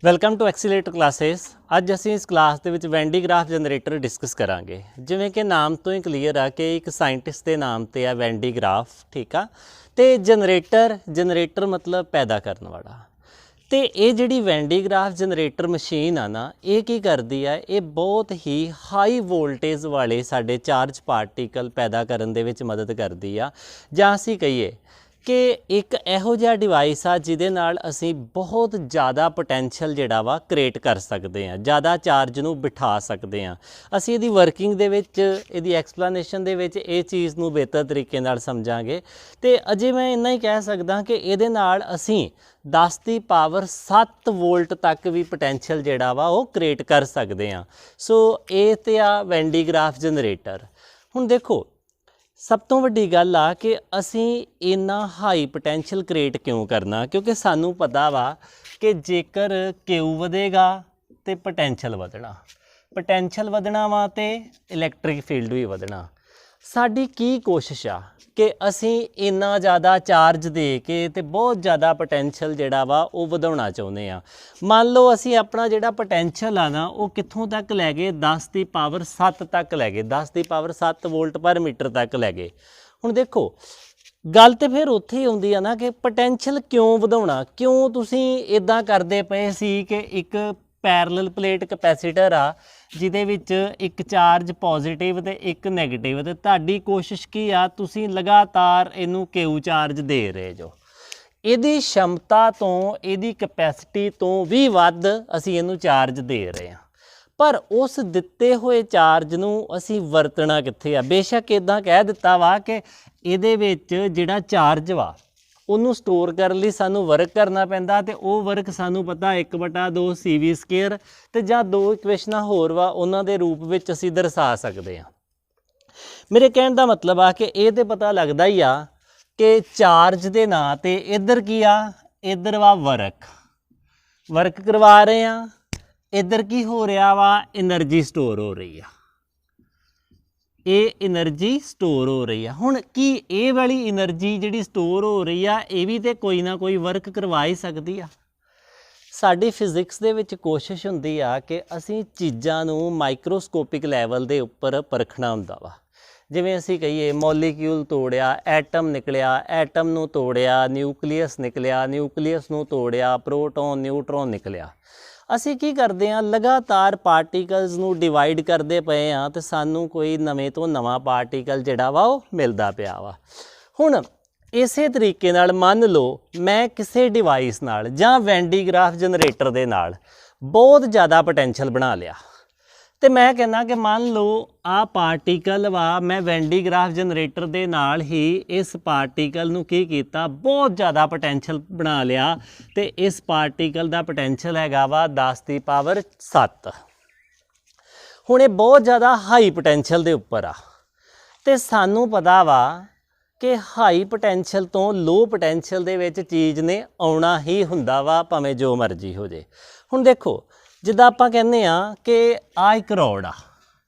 Welcome to accelerator classes. ਅੱਜ ਅਸੀਂ ਇਸ ਕਲਾਸ ਦੇ ਵਿੱਚ van de Graaff generator discuss ਕਰਾਂਗੇ। ਜਿਵੇਂ ਕਿ ਨਾਮ ਤੋਂ ਹੀ ਕਲੀਅਰ ਆ ਕਿ ਇੱਕ ਸਾਇੰਟਿਸਟ ਦੇ ਨਾਮ ਤੇ ਆ ਵੈਨ ਡੀ ਗ੍ਰਾਫ, ਠੀਕ ਆ। ਤੇ ਜਨਰੇਟਰ ਮਤਲਬ ਪੈਦਾ ਕਰਨ ਵਾਲਾ। ਤੇ ਇਹ ਜਿਹੜੀ van de Graaff generator machine ਆ ਨਾ, ਇਹ ਕੀ ਕਰਦੀ ਆ, ਇਹ ਬਹੁਤ ਹੀ ਹਾਈ ਵੋਲਟੇਜ ਵਾਲੇ ਸਾਡੇ ਚਾਰਜ ਪਾਰਟੀਕਲ ਪੈਦਾ ਕਰਨ ਦੇ ਵਿੱਚ ਮਦਦ ਕਰਦੀ ਆ। ਜਾਂ ਅਸੀਂ ਕਹੀਏ ਕਿ ਇੱਕ ਇਹੋ ਜਿਹਾ ਡਿਵਾਈਸ ਆ ਜਿਹਦੇ ਨਾਲ ਅਸੀਂ ਬਹੁਤ ਜ਼ਿਆਦਾ ਪੋਟੈਂਸ਼ੀਅਲ ਜਿਹੜਾ ਵਾ ਕ੍ਰੀਏਟ ਕਰ ਸਕਦੇ ਹਾਂ, ਜ਼ਿਆਦਾ ਚਾਰਜ ਨੂੰ ਬਿਠਾ ਸਕਦੇ ਹਾਂ। ਅਸੀਂ ਇਹਦੀ ਵਰਕਿੰਗ ਦੇ ਵਿੱਚ, ਇਹਦੀ ਐਕਸਪਲੇਨੇਸ਼ਨ ਦੇ ਵਿੱਚ ਇਹ ਚੀਜ਼ ਨੂੰ ਬਿਹਤਰ ਤਰੀਕੇ ਨਾਲ ਸਮਝਾਂਗੇ। ਤੇ ਅਜੇ ਮੈਂ ਇੰਨਾ ਹੀ ਕਹਿ ਸਕਦਾ ਕਿ ਇਹਦੇ ਨਾਲ ਅਸੀਂ 10 ਦੀ ਪਾਵਰ 7 ਵੋਲਟ ਤੱਕ ਵੀ ਪੋਟੈਂਸ਼ੀਅਲ ਜਿਹੜਾ ਵਾ ਉਹ ਕ੍ਰੀਏਟ ਕਰ ਸਕਦੇ ਹਾਂ। ਸੋ ਇਹ ਤੇ ਆ ਵੈਨ ਡੀ ਗ੍ਰਾਫ ਜਨਰੇਟਰ। ਹੁਣ ਦੇਖੋ, ਸਭ ਤੋਂ ਵੱਡੀ ਗੱਲ ਆ ਕਿ ਅਸੀਂ ਇੰਨਾ ਹਾਈ ਪੋਟੈਂਸ਼ੀਅਲ ਕ੍ਰੀਏਟ ਕਿਉਂ ਕਰਨਾ, ਕਿਉਂਕਿ ਸਾਨੂੰ ਪਤਾ ਵਾ ਕਿ ਜੇਕਰ ਕਿਊ ਵਧੇਗਾ ਤੇ ਪੋਟੈਂਸ਼ੀਅਲ ਵਧਣਾ ਵਾ ਤੇ ਇਲੈਕਟ੍ਰਿਕ ਫੀਲਡ ਵੀ ਵਧਣਾ। ਸਾਡੀ ਕੀ ਕੋਸ਼ਿਸ਼ ਆ ਕਿ ਅਸੀਂ ਇੰਨਾ ਜ਼ਿਆਦਾ ਚਾਰਜ ਦੇ ਕੇ ਤੇ ਬਹੁਤ ਜ਼ਿਆਦਾ ਪੋਟੈਂਸ਼ੀਅਲ ਜਿਹੜਾ ਵਾ ਉਹ ਵਧਾਉਣਾ ਚਾਹੁੰਦੇ ਆ। ਮੰਨ ਲਓ ਅਸੀਂ ਆਪਣਾ ਜਿਹੜਾ ਪੋਟੈਂਸ਼ੀਅਲ ਆ ਨਾ, ਉਹ ਕਿੱਥੋਂ ਤੱਕ ਲੈ ਗਏ, 10 ਦੀ ਪਾਵਰ 7 ਤੱਕ ਲੈ ਗਏ, 10 ਦੀ ਪਾਵਰ 7 ਵੋਲਟ ਪਰ ਮੀਟਰ ਤੱਕ ਲੈ ਗਏ। ਹੁਣ ਦੇਖੋ, ਗੱਲ ਤੇ ਫਿਰ ਉੱਥੇ ਹੀ ਆਉਂਦੀ ਆ ਨਾ ਕਿ ਪੋਟੈਂਸ਼ੀਅਲ ਕਿਉਂ ਵਧਾਉਣਾ, ਕਿਉਂ ਤੁਸੀਂ ਇੱਦਾਂ ਕਰਦੇ ਪਏ ਸੀ ਕਿ ਇੱਕ ਪੈਰਲਲ ਪਲੇਟ ਕੈਪੈਸੀਟਰ ਆ ਜਿਹਦੇ ਵਿੱਚ ਇੱਕ ਚਾਰਜ ਪੋਜ਼ਿਟਿਵ ਤੇ ਇੱਕ ਨੈਗੇਟਿਵ, ਤੇ ਤੁਹਾਡੀ ਕੋਸ਼ਿਸ਼ ਕੀ ਆ, ਤੁਸੀਂ ਲਗਾਤਾਰ ਇਹਨੂੰ ਕਿਊ ਚਾਰਜ ਦੇ ਰਹੇ ਜੋ। ਇਹਦੀ ਸ਼ਮਤਾ ਤੋਂ, ਇਹਦੀ ਕੈਪੈਸਿਟੀ ਤੋਂ ਵੀ ਵੱਧ ਅਸੀਂ ਇਹਨੂੰ ਚਾਰਜ ਦੇ ਰਹੇ ਹਾਂ, ਪਰ ਉਸ ਦਿੱਤੇ ਹੋਏ ਚਾਰਜ ਨੂੰ ਅਸੀਂ ਵਰਤਣਾ ਕਿੱਥੇ ਆ। ਬੇਸ਼ੱਕ ਇੱਦਾਂ ਕਹਿ ਦਿੱਤਾ ਵਾ ਕਿ ਇਹਦੇ ਵਿੱਚ ਜਿਹੜਾ ਚਾਰਜ ਵਾ ਉਹਨੂੰ ਸਟੋਰ ਕਰਨ ਲਈ ਸਾਨੂੰ ਵਰਕ ਕਰਨਾ ਪੈਂਦਾ, ਤੇ ਉਹ ਵਰਕ ਸਾਨੂੰ ਪਤਾ 1/2 CV² ਤੇ ਜਾਂ 2 ਇਕੁਏਸ਼ਨਾਂ ਹੋਰ ਵਾ, ਉਹਨਾਂ ਦੇ ਰੂਪ ਵਿੱਚ ਅਸੀਂ ਦਰਸਾ ਸਕਦੇ ਹਾਂ। ਮੇਰੇ ਕਹਿਣ ਦਾ ਮਤਲਬ ਆ ਕਿ ਇਹ ਤੇ ਪਤਾ ਲੱਗਦਾ ਹੀ ਆ ਕਿ ਚਾਰਜ ਦੇ ਨਾਂ ਤੇ ਇੱਧਰ ਕੀ ਆ, ਇੱਧਰ ਵਾ ਵਰਕ ਕਰਵਾ ਰਹੇ ਆ, ਇੱਧਰ ਕੀ ਹੋ ਰਿਹਾ ਵਾ, એનર્ਜੀ ਸਟੋਰ ਹੋ ਰਹੀ ਆ। ਇਹ એનર્ਜੀ ਸਟੋਰ ਹੋ ਰਹੀ ਆ। ਹੁਣ ਕੀ ਇਹ ਵਾਲੀ એનર્ਜੀ ਜਿਹੜੀ ਸਟੋਰ ਹੋ ਰਹੀ ਆ, ਇਹ ਵੀ ਤੇ ਕੋਈ ਨਾ ਕੋਈ ਵਰਕ ਕਰਵਾ ਹੀ ਸਕਦੀ ਆ। ਸਾਡੀ ਫਿਜ਼ਿਕਸ ਦੇ ਵਿੱਚ ਕੋਸ਼ਿਸ਼ ਹੁੰਦੀ ਆ ਕਿ ਅਸੀਂ ਚੀਜ਼ਾਂ ਨੂੰ ਮਾਈਕਰੋਸਕੋਪਿਕ ਲੈਵਲ ਦੇ ਉੱਪਰ ਪਰਖਣਾ ਹੁੰਦਾ ਵਾ। ਜਿਵੇਂ ਅਸੀਂ ਕਹੀਏ ਮੋਲੀਕਿਊਲ ਤੋੜਿਆ, ਐਟਮ ਨਿਕਲਿਆ, ਐਟਮ ਨੂੰ ਤੋੜਿਆ, ਨਿਊਕਲੀਅਸ ਨਿਕਲਿਆ, ਨਿਊਕਲੀਅਸ ਨੂੰ ਤੋੜਿਆ, ਪ੍ਰੋਟੋਨ ਨਿਊਟਰੋਨ ਨਿਕਲਿਆ। ਅਸੀਂ ਕੀ ਕਰਦੇ ਹਾਂ, ਲਗਾਤਾਰ ਪਾਰਟੀਕਲਸ ਨੂੰ ਡਿਵਾਈਡ ਕਰਦੇ ਪਏ ਹਾਂ ਤੇ ਸਾਨੂੰ ਕੋਈ ਨਵੇਂ ਤੋਂ ਨਵਾਂ ਪਾਰਟੀਕਲ ਜਿਹੜਾ ਵਾ ਉਹ ਮਿਲਦਾ ਪਿਆ ਵਾ। ਹੁਣ ਇਸੇ ਤਰੀਕੇ ਨਾਲ ਮੰਨ ਲਓ ਮੈਂ ਕਿਸੇ ਡਿਵਾਈਸ ਨਾਲ ਜਾਂ ਵੈਨ ਡੀ ਗ੍ਰਾਫ ਜਨਰੇਟਰ ਦੇ ਨਾਲ ਬਹੁਤ ਜ਼ਿਆਦਾ ਪੋਟੈਂਸ਼ੀਅਲ ਬਣਾ ਲਿਆ, ਤੇ ਮੈਂ ਕਹਿੰਦਾ ਕਿ ਮੰਨ ਲਓ ਆਹ ਪਾਰਟੀਕਲ ਵਾ, ਮੈਂ ਵੈਨ ਡੀ ਗ੍ਰਾਫ ਜਨਰੇਟਰ ਦੇ ਨਾਲ ਹੀ ਇਸ ਪਾਰਟੀਕਲ ਨੂੰ ਕੀ ਕੀਤਾ, ਬਹੁਤ ਜ਼ਿਆਦਾ ਪੋਟੈਂਸ਼ੀਅਲ ਬਣਾ ਲਿਆ, ਤੇ ਇਸ ਪਾਰਟੀਕਲ ਦਾ ਪੋਟੈਂਸ਼ੀਅਲ ਹੈਗਾ ਵਾ 10 ਦੀ ਪਾਵਰ 7। ਹੁਣ ਇਹ ਬਹੁਤ ਜ਼ਿਆਦਾ ਹਾਈ ਪੋਟੈਂਸ਼ੀਅਲ ਦੇ ਉੱਪਰ ਆ, ਤੇ ਸਾਨੂੰ ਪਤਾ ਵਾ ਕਿ ਹਾਈ ਪੋਟੈਂਸ਼ੀਅਲ ਤੋਂ ਲੋ ਪੋਟੈਂਸ਼ੀਅਲ ਦੇ ਵਿੱਚ ਚੀਜ਼ ਨੇ ਆਉਣਾ ਹੀ ਹੁੰਦਾ ਵਾ, ਭਾਵੇਂ ਜੋ ਮਰਜ਼ੀ ਹੋ ਜੇ। ਹੁਣ ਦੇਖੋ, ਜਿੱਦਾਂ ਆਪਾਂ ਕਹਿੰਦੇ ਆ ਕਿ ਆਹ ਇੱਕ ਰੋਡ ਆ,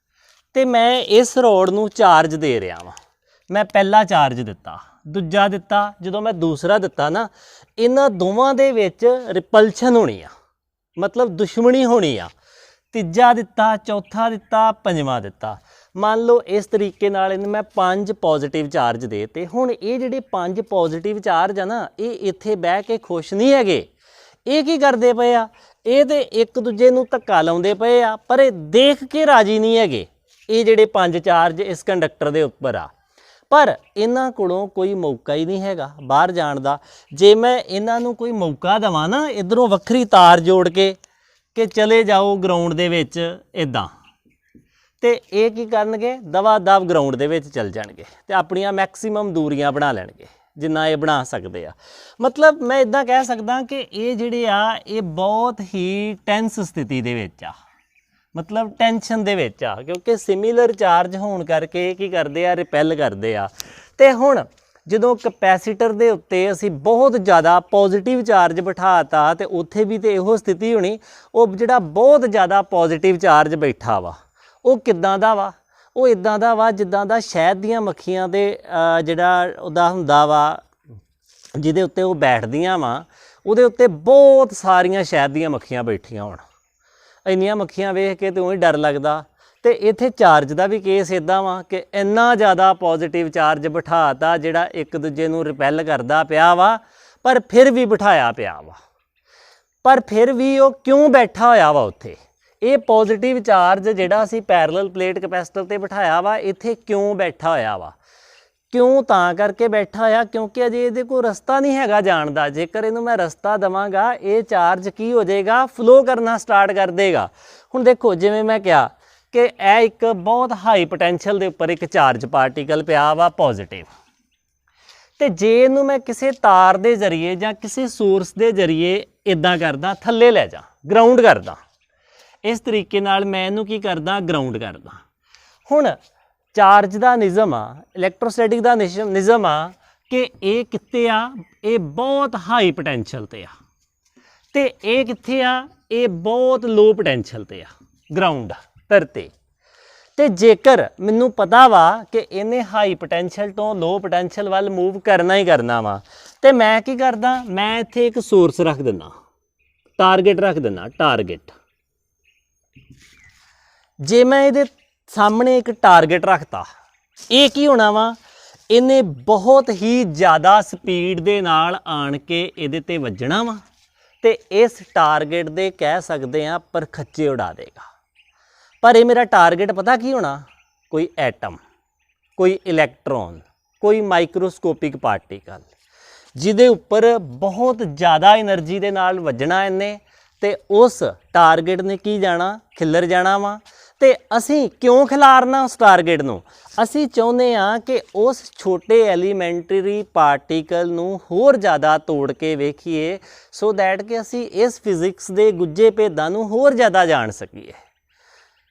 ਤੇ ਮੈਂ ਇਸ ਰੋਡ ਨੂੰ ਚਾਰਜ ਦੇ ਰਿਹਾ ਵਾਂ। ਮੈਂ ਪਹਿਲਾ ਚਾਰਜ ਦਿੱਤਾ, ਦੂਜਾ ਦਿੱਤਾ, ਜਦੋਂ ਮੈਂ ਦੂਸਰਾ ਦਿੱਤਾ ਨਾ, ਇਹਨਾਂ ਦੋਵਾਂ ਦੇ ਵਿੱਚ ਰਿਪਲਸ਼ਨ ਹੋਣੀ ਆ, ਮਤਲਬ ਦੁਸ਼ਮਣੀ ਹੋਣੀ ਆ। ਤੀਜਾ ਦਿੱਤਾ, ਚੌਥਾ ਦਿੱਤਾ, ਪੰਜਵਾਂ ਦਿੱਤਾ। ਮੰਨ ਲਓ ਇਸ ਤਰੀਕੇ ਨਾਲ ਇਹਨੂੰ ਮੈਂ 5 ਪੋਜ਼ੀਟਿਵ ਚਾਰਜ ਦੇ ਤੇ। ਹੁਣ ਇਹ ਜਿਹੜੇ 5 ਪੋਜ਼ੀਟਿਵ ਚਾਰਜ ਆ ਨਾ, ਇਹ ਇੱਥੇ ਬਹਿ ਕੇ ਖੁਸ਼ ਨਹੀਂ ਹੈਗੇ। ਇਹ ਕੀ ਕਰਦੇ ਪਏ ਆ, ਇਹ ਤੇ ਇੱਕ ਦੂਜੇ ਨੂੰ ਧੱਕਾ ਲਾਉਂਦੇ ਪਏ ਆ, ਪਰ ਇਹ ਦੇਖ ਕੇ ਰਾਜੀ ਨਹੀਂ ਹੈਗੇ। ਇਹ ਜਿਹੜੇ 5 ਚਾਰਜ ਇਸ ਕੰਡਕਟਰ ਦੇ ਉੱਪਰ ਆ, ਪਰ ਇਹਨਾਂ ਕੋਲੋਂ ਕੋਈ ਮੌਕਾ ਹੀ ਨਹੀਂ ਹੈਗਾ ਬਾਹਰ ਜਾਣ ਦਾ। ਜੇ ਮੈਂ ਇਹਨਾਂ ਨੂੰ ਕੋਈ ਮੌਕਾ ਦੇਵਾਂ ਨਾ, ਇੱਧਰੋਂ ਵੱਖਰੀ ਤਾਰ ਜੋੜ ਕੇ ਕਿ ਚਲੇ ਜਾਓ ਗਰਾਊਂਡ ਦੇ ਵਿੱਚ ਇੱਦਾਂ, ਤੇ ਇਹ ਕੀ ਕਰਨਗੇ, ਦਵਾ ਦਵ ਗਰਾਊਂਡ ਦੇ ਵਿੱਚ ਚਲ ਜਾਣਗੇ ਤੇ ਆਪਣੀਆਂ ਮੈਕਸੀਮਮ ਦੂਰੀਆਂ ਬਣਾ ਲੈਣਗੇ ਜਿੰਨਾ ਇਹ ਬਣਾ ਸਕਦੇ ਆ। ਮਤਲਬ ਮੈਂ ਇੱਦਾਂ ਕਹਿ ਸਕਦਾ ਕਿ ਇਹ ਜਿਹੜੇ ਆ, ਇਹ ਬਹੁਤ ਹੀ ਟੈਂਸ ਸਥਿਤੀ ਦੇ ਵਿੱਚ ਆ, ਮਤਲਬ ਟੈਂਸ਼ਨ ਦੇ ਵਿੱਚ ਆ, ਕਿਉਂਕਿ ਸਿਮਿਲਰ ਚਾਰਜ ਹੋਣ ਕਰਕੇ ਇਹ ਕੀ ਕਰਦੇ ਆ, ਰਿਪੈਲ ਕਰਦੇ ਆ। ਤੇ ਹੁਣ ਜਦੋਂ ਕੈਪੈਸੀਟਰ ਦੇ ਉੱਤੇ ਅਸੀਂ ਬਹੁਤ ਜ਼ਿਆਦਾ ਪੋਜ਼ਿਟਿਵ ਚਾਰਜ ਬਿਠਾਤਾ, ਤੇ ਉੱਥੇ ਵੀ ਤੇ ਇਹੋ ਸਥਿਤੀ ਹੋਣੀ। ਉਹ ਜਿਹੜਾ ਬਹੁਤ ਜ਼ਿਆਦਾ ਪੋਜ਼ਿਟਿਵ ਚਾਰਜ ਬੈਠਾ ਵਾ, ਉਹ ਕਿੱਦਾਂ ਦਾ ਵਾ, ਉਹ ਇੱਦਾਂ ਦਾ ਵਾ ਜਿੱਦਾਂ ਦਾ ਸ਼ਹਿਦ ਦੀਆਂ ਮੱਖੀਆਂ ਦੇ ਜਿਹੜਾ ਉਹਦਾ ਹੁੰਦਾ ਵਾ, ਜਿਹਦੇ ਉੱਤੇ ਉਹ ਬੈਠਦੀਆਂ ਵਾ, ਉਹਦੇ ਉੱਤੇ ਬਹੁਤ ਸਾਰੀਆਂ ਸ਼ਹਿਦ ਦੀਆਂ ਮੱਖੀਆਂ ਬੈਠੀਆਂ ਹੋਣ। ਇੰਨੀਆਂ ਮੱਖੀਆਂ ਵੇਖ ਕੇ ਤਾਂ ਉਹੀ ਡਰ ਲੱਗਦਾ। ਤੇ ਇੱਥੇ ਚਾਰਜ ਦਾ ਵੀ ਕੇਸ ਇੱਦਾਂ ਵਾ ਕਿ ਇੰਨਾ ਜ਼ਿਆਦਾ ਪੋਜ਼ਿਟਿਵ ਚਾਰਜ ਬਿਠਾਤਾ ਜਿਹੜਾ ਇੱਕ ਦੂਜੇ ਨੂੰ ਰਿਪੈਲ ਕਰਦਾ ਪਿਆ ਵਾ, ਪਰ ਫਿਰ ਵੀ ਬਿਠਾਇਆ ਪਿਆ ਵਾ। ਪਰ ਫਿਰ ਵੀ ਉਹ ਕਿਉਂ ਬੈਠਾ ਹੋਇਆ ਵਾ ਉੱਥੇ? ਇਹ ਪੋਜ਼ਿਟਿਵ ਚਾਰਜ ਜਿਹੜਾ ਅਸੀਂ ਪੈਰਲਲ ਪਲੇਟ ਕੈਪੈਸਿਟਰ ਤੇ ਬਿਠਾਇਆ ਵਾ, ਇੱਥੇ ਕਿਉਂ ਬੈਠਾ ਹੋਇਆ ਵਾ? ਕਿਉਂ ਤਾਂ ਕਰਕੇ ਬੈਠਾ ਹੋਇਆ ਕਿਉਂਕਿ ਅਜੇ ਇਹਦੇ ਕੋਲ ਰਸਤਾ ਨਹੀਂ ਹੈਗਾ ਜਾਣ ਦਾ। ਜੇਕਰ ਇਹਨੂੰ ਮੈਂ ਰਸਤਾ ਦੇਵਾਂਗਾ, ਇਹ ਚਾਰਜ ਕੀ ਹੋ ਜਾਏਗਾ? ਫਲੋ ਕਰਨਾ ਸਟਾਰਟ ਕਰ ਦੇਗਾ। ਹੁਣ ਦੇਖੋ, ਜਿਵੇਂ ਮੈਂ ਕਿਹਾ ਕਿ ਇਹ ਇੱਕ ਬਹੁਤ ਹਾਈ ਪੋਟੈਂਸ਼ੀਅਲ ਦੇ ਉੱਪਰ ਇੱਕ ਚਾਰਜ ਪਾਰਟੀਕਲ ਪਿਆ ਵਾ ਪੋਜ਼ਿਟਿਵ, ਤੇ ਜੇ ਇਹਨੂੰ ਮੈਂ ਕਿਸੇ ਤਾਰ ਦੇ ਜ਼ਰੀਏ ਜਾਂ ਕਿਸੇ ਸੋਰਸ ਦੇ ਜ਼ਰੀਏ ਇਦਾਂ ਕਰਦਾ, ਥੱਲੇ ਲੈ ਜਾ, ਗਰਾਊਂਡ ਕਰਦਾ, ਇਸ ਤਰੀਕੇ ਨਾਲ ਮੈਂ ਇਹਨੂੰ ਕੀ ਕਰਦਾ? ਗਰਾਊਂਡ ਕਰਦਾ। ਹੁਣ ਚਾਰਜ ਦਾ ਨਿਯਮ ਆ, ਇਲੈਕਟ੍ਰੋਸਟੈਟਿਕ ਦਾ ਨਿਯਮ ਆ ਕਿ ਇਹ ਕਿੱਥੇ ਆ? ਇਹ ਬਹੁਤ ਹਾਈ ਪੋਟੈਂਸ਼ੀਅਲ ਤੇ ਆ, ਤੇ ਇਹ ਕਿੱਥੇ ਆ? ਇਹ ਬਹੁਤ ਲੋ ਪੋਟੈਂਸ਼ੀਅਲ ਤੇ ਆ, ਗਰਾਊਂਡ ਧਰਤੀ। ਤੇ ਜੇਕਰ ਮੈਨੂੰ ਪਤਾ ਵਾ ਕਿ ਇਹਨੇ ਹਾਈ ਪੋਟੈਂਸ਼ੀਅਲ ਤੋਂ ਲੋ ਪੋਟੈਂਸ਼ੀਅਲ ਵੱਲ ਮੂਵ ਕਰਨਾ ਹੀ ਕਰਨਾ ਵਾ, ਤੇ ਮੈਂ ਕੀ ਕਰਦਾ? ਮੈਂ ਇੱਥੇ ਇੱਕ ਸੋਰਸ ਰੱਖ ਦਿੰਦਾ, ਟਾਰਗੇਟ ਰੱਖ ਦਿੰਦਾ, ਟਾਰਗੇਟ। ਜੇ ਮੈਂ ਇਹਦੇ ਸਾਹਮਣੇ ਇੱਕ ਟਾਰਗੇਟ ਰੱਖਤਾ, ਇਹ ਕੀ ਹੋਣਾ ਵਾ? ਇਹਨੇ ਬਹੁਤ ਹੀ ਜ਼ਿਆਦਾ ਸਪੀਡ ਦੇ ਨਾਲ ਆਣ ਕੇ ਇਹਦੇ ਤੇ ਵੱਜਣਾ ਵਾ, ਤੇ ਇਸ ਟਾਰਗੇਟ ਦੇ ਕਹਿ ਸਕਦੇ ਆ ਪਰਖੱਚੇ ਉਡਾ ਦੇਗਾ। ਪਰ ਇਹ ਮੇਰਾ ਟਾਰਗੇਟ ਪਤਾ ਕੀ ਹੋਣਾ? ਕੋਈ ਐਟਮ, ਕੋਈ ਇਲੈਕਟ੍ਰੋਨ, ਕੋਈ ਮਾਈਕਰੋਸਕੋਪਿਕ ਪਾਰਟੀਕਲ, ਜਿਹਦੇ ਉੱਪਰ ਬਹੁਤ ਜ਼ਿਆਦਾ એનર્ਜੀ ਦੇ ਨਾਲ ਵੱਜਣਾ ਇਹਨੇ, ਤੇ ਉਸ ਟਾਰਗੇਟ ਨੇ ਕੀ ਜਾਣਾ? ਖਿੱਲਰ ਜਾਣਾ ਵਾ। ਤੇ ਅਸੀਂ ਕਿਉਂ ਖਿਲਾਰਨਾ ਉਸ ਟਾਰਗੇਟ ਨੂੰ? ਅਸੀਂ ਚਾਹੁੰਦੇ ਹਾਂ ਕਿ ਉਸ ਛੋਟੇ ਐਲੀਮੈਂਟਰੀ ਪਾਰਟੀਕਲ ਨੂੰ ਹੋਰ ਜ਼ਿਆਦਾ ਤੋੜ ਕੇ ਵੇਖੀਏ, ਸੋ ਦੈਟ ਕਿ ਅਸੀਂ ਇਸ ਫਿਜ਼ਿਕਸ ਦੇ ਗੁੱਝੇ ਭੇਦਾਂ ਨੂੰ ਹੋਰ ਜ਼ਿਆਦਾ ਜਾਣ ਸਕੀਏ।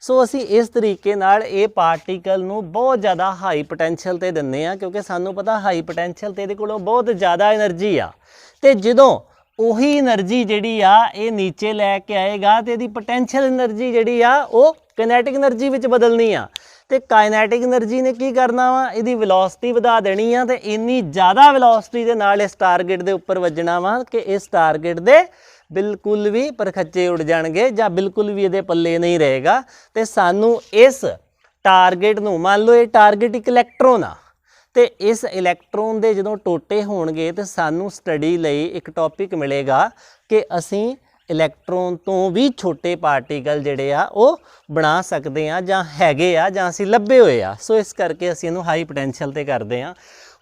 ਸੋ ਅਸੀਂ ਇਸ ਤਰੀਕੇ ਨਾਲ ਇਹ ਪਾਰਟੀਕਲ ਨੂੰ ਬਹੁਤ ਜ਼ਿਆਦਾ ਹਾਈ ਪੋਟੈਂਸ਼ੀਅਲ ਤੇ ਦਿੰਦੇ ਆ, ਕਿਉਂਕਿ ਸਾਨੂੰ ਪਤਾ ਹਾਈ ਪੋਟੈਂਸ਼ੀਅਲ ਤੇ ਇਹਦੇ ਕੋਲੋਂ ਬਹੁਤ ਜ਼ਿਆਦਾ એનર્ਜੀ ਆ, ਤੇ ਜਦੋਂ ਉਹੀ એનર્ਜੀ ਜਿਹੜੀ ਆ ਇਹ ਨੀਚੇ ਲੈ ਕੇ ਆਏਗਾ, ਤੇ ਇਹਦੀ ਪੋਟੈਂਸ਼ੀਅਲ એનર્ਜੀ ਜਿਹੜੀ ਆ ਉਹ ਕਾਇਨੈਟਿਕ એનર્ਜੀ ਵਿੱਚ ਬਦਲਣੀ ਆ। ਤੇ ਕਾਇਨੈਟਿਕ એનર્ਜੀ ਨੇ ਕੀ ਕਰਨਾ ਵਾ? ਇਹਦੀ ਵੈਲੋਸਿਟੀ ਵਧਾ ਦੇਣੀ ਆ, ਤੇ ਇੰਨੀ ਜ਼ਿਆਦਾ ਵੈਲੋਸਿਟੀ ਦੇ ਨਾਲ ਇਸ ਟਾਰਗੇਟ ਦੇ ਉੱਪਰ ਵੱਜਣਾ ਵਾ ਕਿ ਇਸ ਟਾਰਗੇਟ ਦੇ ਬਿਲਕੁਲ ਵੀ ਪਰਖੱਚੇ ਉੱਡ ਜਾਣਗੇ, ਜਾਂ ਬਿਲਕੁਲ ਵੀ ਇਹਦੇ ਪੱਲੇ ਨਹੀਂ ਰਹੇਗਾ। ਤੇ ਸਾਨੂੰ ਇਸ ਟਾਰਗੇਟ ਨੂੰ, ਮੰਨ ਲਓ ਇਹ ਟਾਰਗੇਟ ਇੱਕ ਇਲੈਕਟ੍ਰੋਨ ਆ, ਤੇ ਇਸ ਇਲੈਕਟ੍ਰੋਨ ਦੇ ਜਦੋਂ ਟੋਟੇ ਹੋਣਗੇ ਤੇ ਸਾਨੂੰ ਸਟੱਡੀ ਲਈ ਇੱਕ ਟੌਪਿਕ ਮਿਲੇਗਾ ਕਿ ਅਸੀਂ ਇਲੈਕਟ੍ਰੋਨ ਤੋਂ ਵੀ ਛੋਟੇ ਪਾਰਟੀਕਲ ਜਿਹੜੇ ਆ ਉਹ ਬਣਾ ਸਕਦੇ ਆ, ਜਾਂ ਹੈਗੇ ਆ, ਜਾਂ ਅਸੀਂ ਲੱਭੇ ਹੋਏ ਆ। ਸੋ ਇਸ ਕਰਕੇ ਅਸੀਂ ਇਹਨੂੰ ਹਾਈ ਪੋਟੈਂਸ਼ੀਅਲ ਤੇ ਕਰਦੇ ਆ।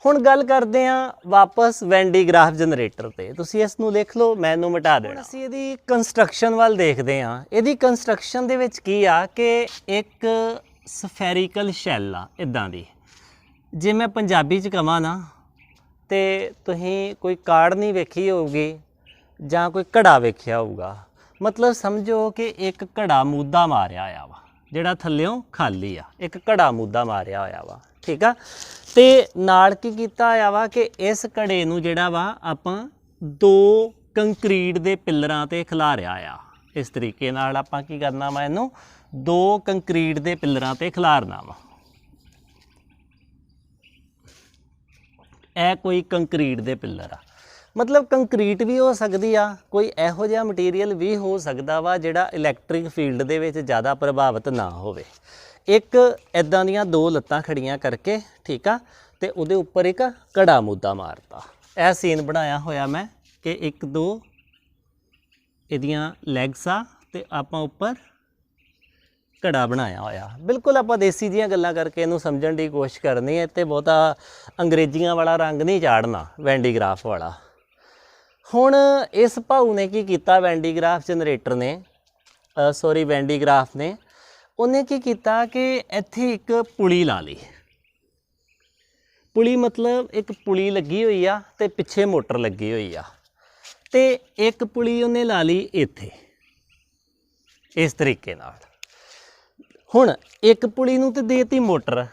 ਹੁਣ ਗੱਲ ਕਰਦੇ ਆ ਵਾਪਸ ਵੈਨ ਡੀ ਗ੍ਰਾਫ ਜਨਰੇਟਰ ਤੇ। ਤੁਸੀਂ ਇਸ ਨੂੰ ਲਿਖ ਲਓ, ਮੈਂ ਇਹਨੂੰ ਮਿਟਾ ਦੇਣਾ। ਅਸੀਂ ਇਹਦੀ ਕੰਸਟਰਕਸ਼ਨ ਵੱਲ ਦੇਖਦੇ ਆ। ਇਹਦੀ ਕੰਸਟਰਕਸ਼ਨ ਦੇ ਵਿੱਚ ਕੀ ਆ ਕਿ ਇੱਕ ਸਫੈਰੀਕਲ ਸ਼ੈੱਲ ਆ ਇੱਦਾਂ ਦੀ। ਜੇ ਮੈਂ ਪੰਜਾਬੀ 'ਚ ਕਹਾਂ ਨਾ, ਤੇ ਤੁਸੀਂ ਕੋਈ ਕਾਰਡ ਨਹੀਂ ਵੇਖੀ ਹੋਊਗੀ ਜਾਂ ਕੋਈ ਘੜਾ ਵੇਖਿਆ ਹੋਊਗਾ, ਮਤਲਬ ਸਮਝੋ ਕਿ ਇੱਕ ਘੜਾ ਮੂਧਾ ਮਾਰਿਆ ਹੋਇਆ ਵਾ, ਜਿਹੜਾ ਥੱਲਿਓਂ ਖਾਲੀ ਆ, ਇੱਕ ਘੜਾ ਮੂਧਾ ਮਾਰਿਆ ਹੋਇਆ ਵਾ, ਠੀਕ ਆ। ਤੇ ਨਾਲ ਕੀ ਕੀਤਾ ਹੋਇਆ ਵਾ ਕਿ ਇਸ ਘੜੇ ਨੂੰ ਜਿਹੜਾ ਵਾ ਆਪਾਂ 2 ਕੰਕਰੀਟ ਦੇ ਪਿੱਲਰਾਂ ਤੇ ਖਿਲਾਰਿਆ ਆ। ਇਸ ਤਰੀਕੇ ਨਾਲ ਆਪਾਂ ਕੀ ਕਰਨਾ ਵਾ? ਇਹਨੂੰ 2 ਕੰਕਰੀਟ ਦੇ ਪਿੱਲਰਾਂ ਤੇ ਖਿਲਾਰਨਾ ਵਾ। ਇਹ ਕੋਈ ਕੰਕਰੀਟ ਦੇ ਪਿੱਲਰ ਆ, ਮਤਲਬ ਕੰਕਰੀਟ ਵੀ ਹੋ ਸਕਦੀ ਆ, ਕੋਈ ਇਹੋ ਜਿਹਾ ਮਟੀਰੀਅਲ ਵੀ ਹੋ ਸਕਦਾ ਵਾ ਜਿਹੜਾ ਇਲੈਕਟ੍ਰਿਕ ਫੀਲਡ ਦੇ ਵਿੱਚ ਜ਼ਿਆਦਾ ਪ੍ਰਭਾਵਿਤ ਨਾ ਹੋਵੇ। ਇੱਕ ਇੱਦਾਂ ਦੀਆਂ 2 ਲੱਤਾਂ ਖੜੀਆਂ ਕਰਕੇ, ਠੀਕ ਆ, ਤੇ ਉਹਦੇ ਉੱਪਰ ਇੱਕ ਘੜਾ ਮੁੱਦਾ ਮਾਰਤਾ। ਇਹ ਸੀਨ ਬਣਾਇਆ ਹੋਇਆ ਮੈਂ ਕਿ 1 2 ਇਹਦੀਆਂ ਲੈਗਸ ਆ, ਤੇ ਆਪਾਂ ਉੱਪਰ ਘੜਾ ਬਣਾਇਆ ਹੋਇਆ। ਬਿਲਕੁਲ ਆਪਾਂ ਦੇਸੀ ਜੀਆਂ ਗੱਲਾਂ ਕਰਕੇ ਇਹਨੂੰ ਸਮਝਣ ਦੀ ਕੋਸ਼ਿਸ਼ ਕਰਨੀ ਹੈ, ਤੇ ਬਹੁਤਾ ਅੰਗਰੇਜ਼ੀਆਂ ਵਾਲਾ ਰੰਗ ਨਹੀਂ ਚਾੜਨਾ ਵੈਨ ਡੀ ਗ੍ਰਾਫ ਵਾਲਾ। ਹੁਣ ਇਸ ਭਾਊ ਨੇ ਕੀ ਕੀਤਾ? ਵੈਨ ਡੀ ਗ੍ਰਾਫ ਜਨਰੇਟਰ ਨੇ, ਸੌਰੀ ਵੈਨ ਡੀ ਗ੍ਰਾਫ ਨੇ, ਉਹਨੇ ਕੀ ਕੀਤਾ ਕਿ ਇੱਥੇ ਇੱਕ ਪੁਲੀ ਲਾ ਲਈ। ਪੁਲੀ ਮਤਲਬ ਇੱਕ ਪੁਲੀ ਲੱਗੀ ਹੋਈ ਆ, ਤੇ ਪਿੱਛੇ ਮੋਟਰ ਲੱਗੀ ਹੋਈ ਆ, ਤੇ ਇੱਕ ਪੁਲੀ ਉਹਨੇ ਲਾ ਲਈ ਇੱਥੇ ਇਸ ਤਰੀਕੇ ਨਾਲ। ਹੁਣ ਇੱਕ ਪੁਲੀ ਨੂੰ ਤੇ ਦੇਤੀ ਮੋਟਰ,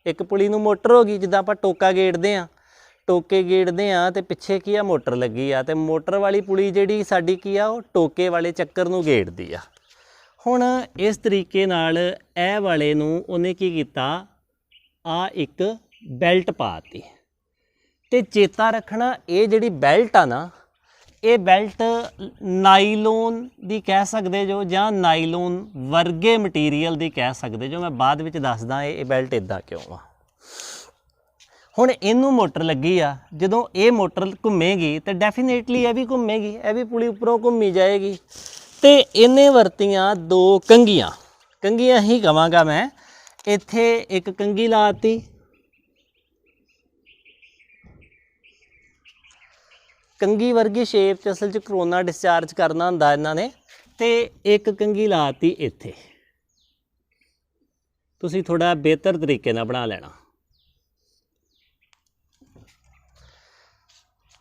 ਇੱਕ ਪੁਲੀ ਨੂੰ ਮੋਟਰ ਹੋ ਗਈ, ਜਿੱਦਾਂ ਆਪਾਂ ਟੋਕਾ ਗੇੜਦੇ ਆ, ਟੋਕੇ ਗੇੜਦੇ ਆ, ਤੇ ਪਿੱਛੇ ਕੀ ਆ? ਮੋਟਰ ਲੱਗੀ ਆ, ਤੇ ਮੋਟਰ ਵਾਲੀ ਪੁਲੀ ਜਿਹੜੀ ਸਾਡੀ ਕੀ ਆ? ਉਹ ਟੋਕੇ ਵਾਲੇ ਚੱਕਰ ਨੂੰ ਗੇੜਦੀ ਆ। ਹੁਣ ਇਸ ਤਰੀਕੇ ਨਾਲ ਇਹ ਵਾਲੇ ਨੂੰ ਉਹਨੇ ਕੀ ਕੀਤਾ? ਆ ਇੱਕ ਬੈਲਟ ਪਾਤੀ। ਤੇ ਚੇਤਾ ਰੱਖਣਾ, ਇਹ ਜਿਹੜੀ ਬੈਲਟ ਆ ਨਾ, ਇਹ ਬੈਲਟ ਨਾਈਲੋਨ ਦੀ ਕਹਿ ਸਕਦੇ ਜੋ ਜਾਂ ਨਾਈਲੋਨ ਵਰਗੇ ਮਟੀਰੀਅਲ ਦੀ ਕਹਿ ਸਕਦੇ ਜੋ। ਮੈਂ ਬਾਅਦ ਵਿੱਚ ਦੱਸਦਾ ਇਹ ਬੈਲਟ ਇਦਾਂ ਕਿਉਂ ਆ। ਹੁਣ ਇਹਨੂੰ ਮੋਟਰ ਲੱਗੀ ਆ, ਜਦੋਂ ਇਹ ਮੋਟਰ ਘੁੰਮੇਗੀ ਤਾਂ ਡੈਫੀਨੇਟਲੀ ਇਹ ਵੀ ਘੁੰਮੇਗੀ, ਇਹ ਵੀ ਪੁਲੀ ਉੱਪਰੋਂ ਘੁੰਮੀ ਜਾਏਗੀ। ਤੇ ਇਹਨੇ ਵਰਤੀਆਂ ਦੋ ਕੰਘੀਆਂ, ਕੰਘੀਆਂ ਹੀ ਕਵਾਂਗਾ ਮੈਂ। ਇੱਥੇ ਇੱਕ ਕੰਘੀ ਲਾਤੀ, ਕੰਘੀ ਵਰਗੀ ਸ਼ੇਪ 'ਚ ਅਸਲ 'ਚ ਕਰੋਨਾ ਡਿਸਚਾਰਜ ਕਰਨਾ ਹੁੰਦਾ ਇਹਨਾਂ ਨੇ। ਤੇ ਇੱਕ ਕੰਘੀ ਲਾਤੀ ਇੱਥੇ, ਤੁਸੀਂ ਥੋੜਾ ਬਿਹਤਰ ਤਰੀਕੇ ਨਾਲ ਬਣਾ ਲੈਣਾ।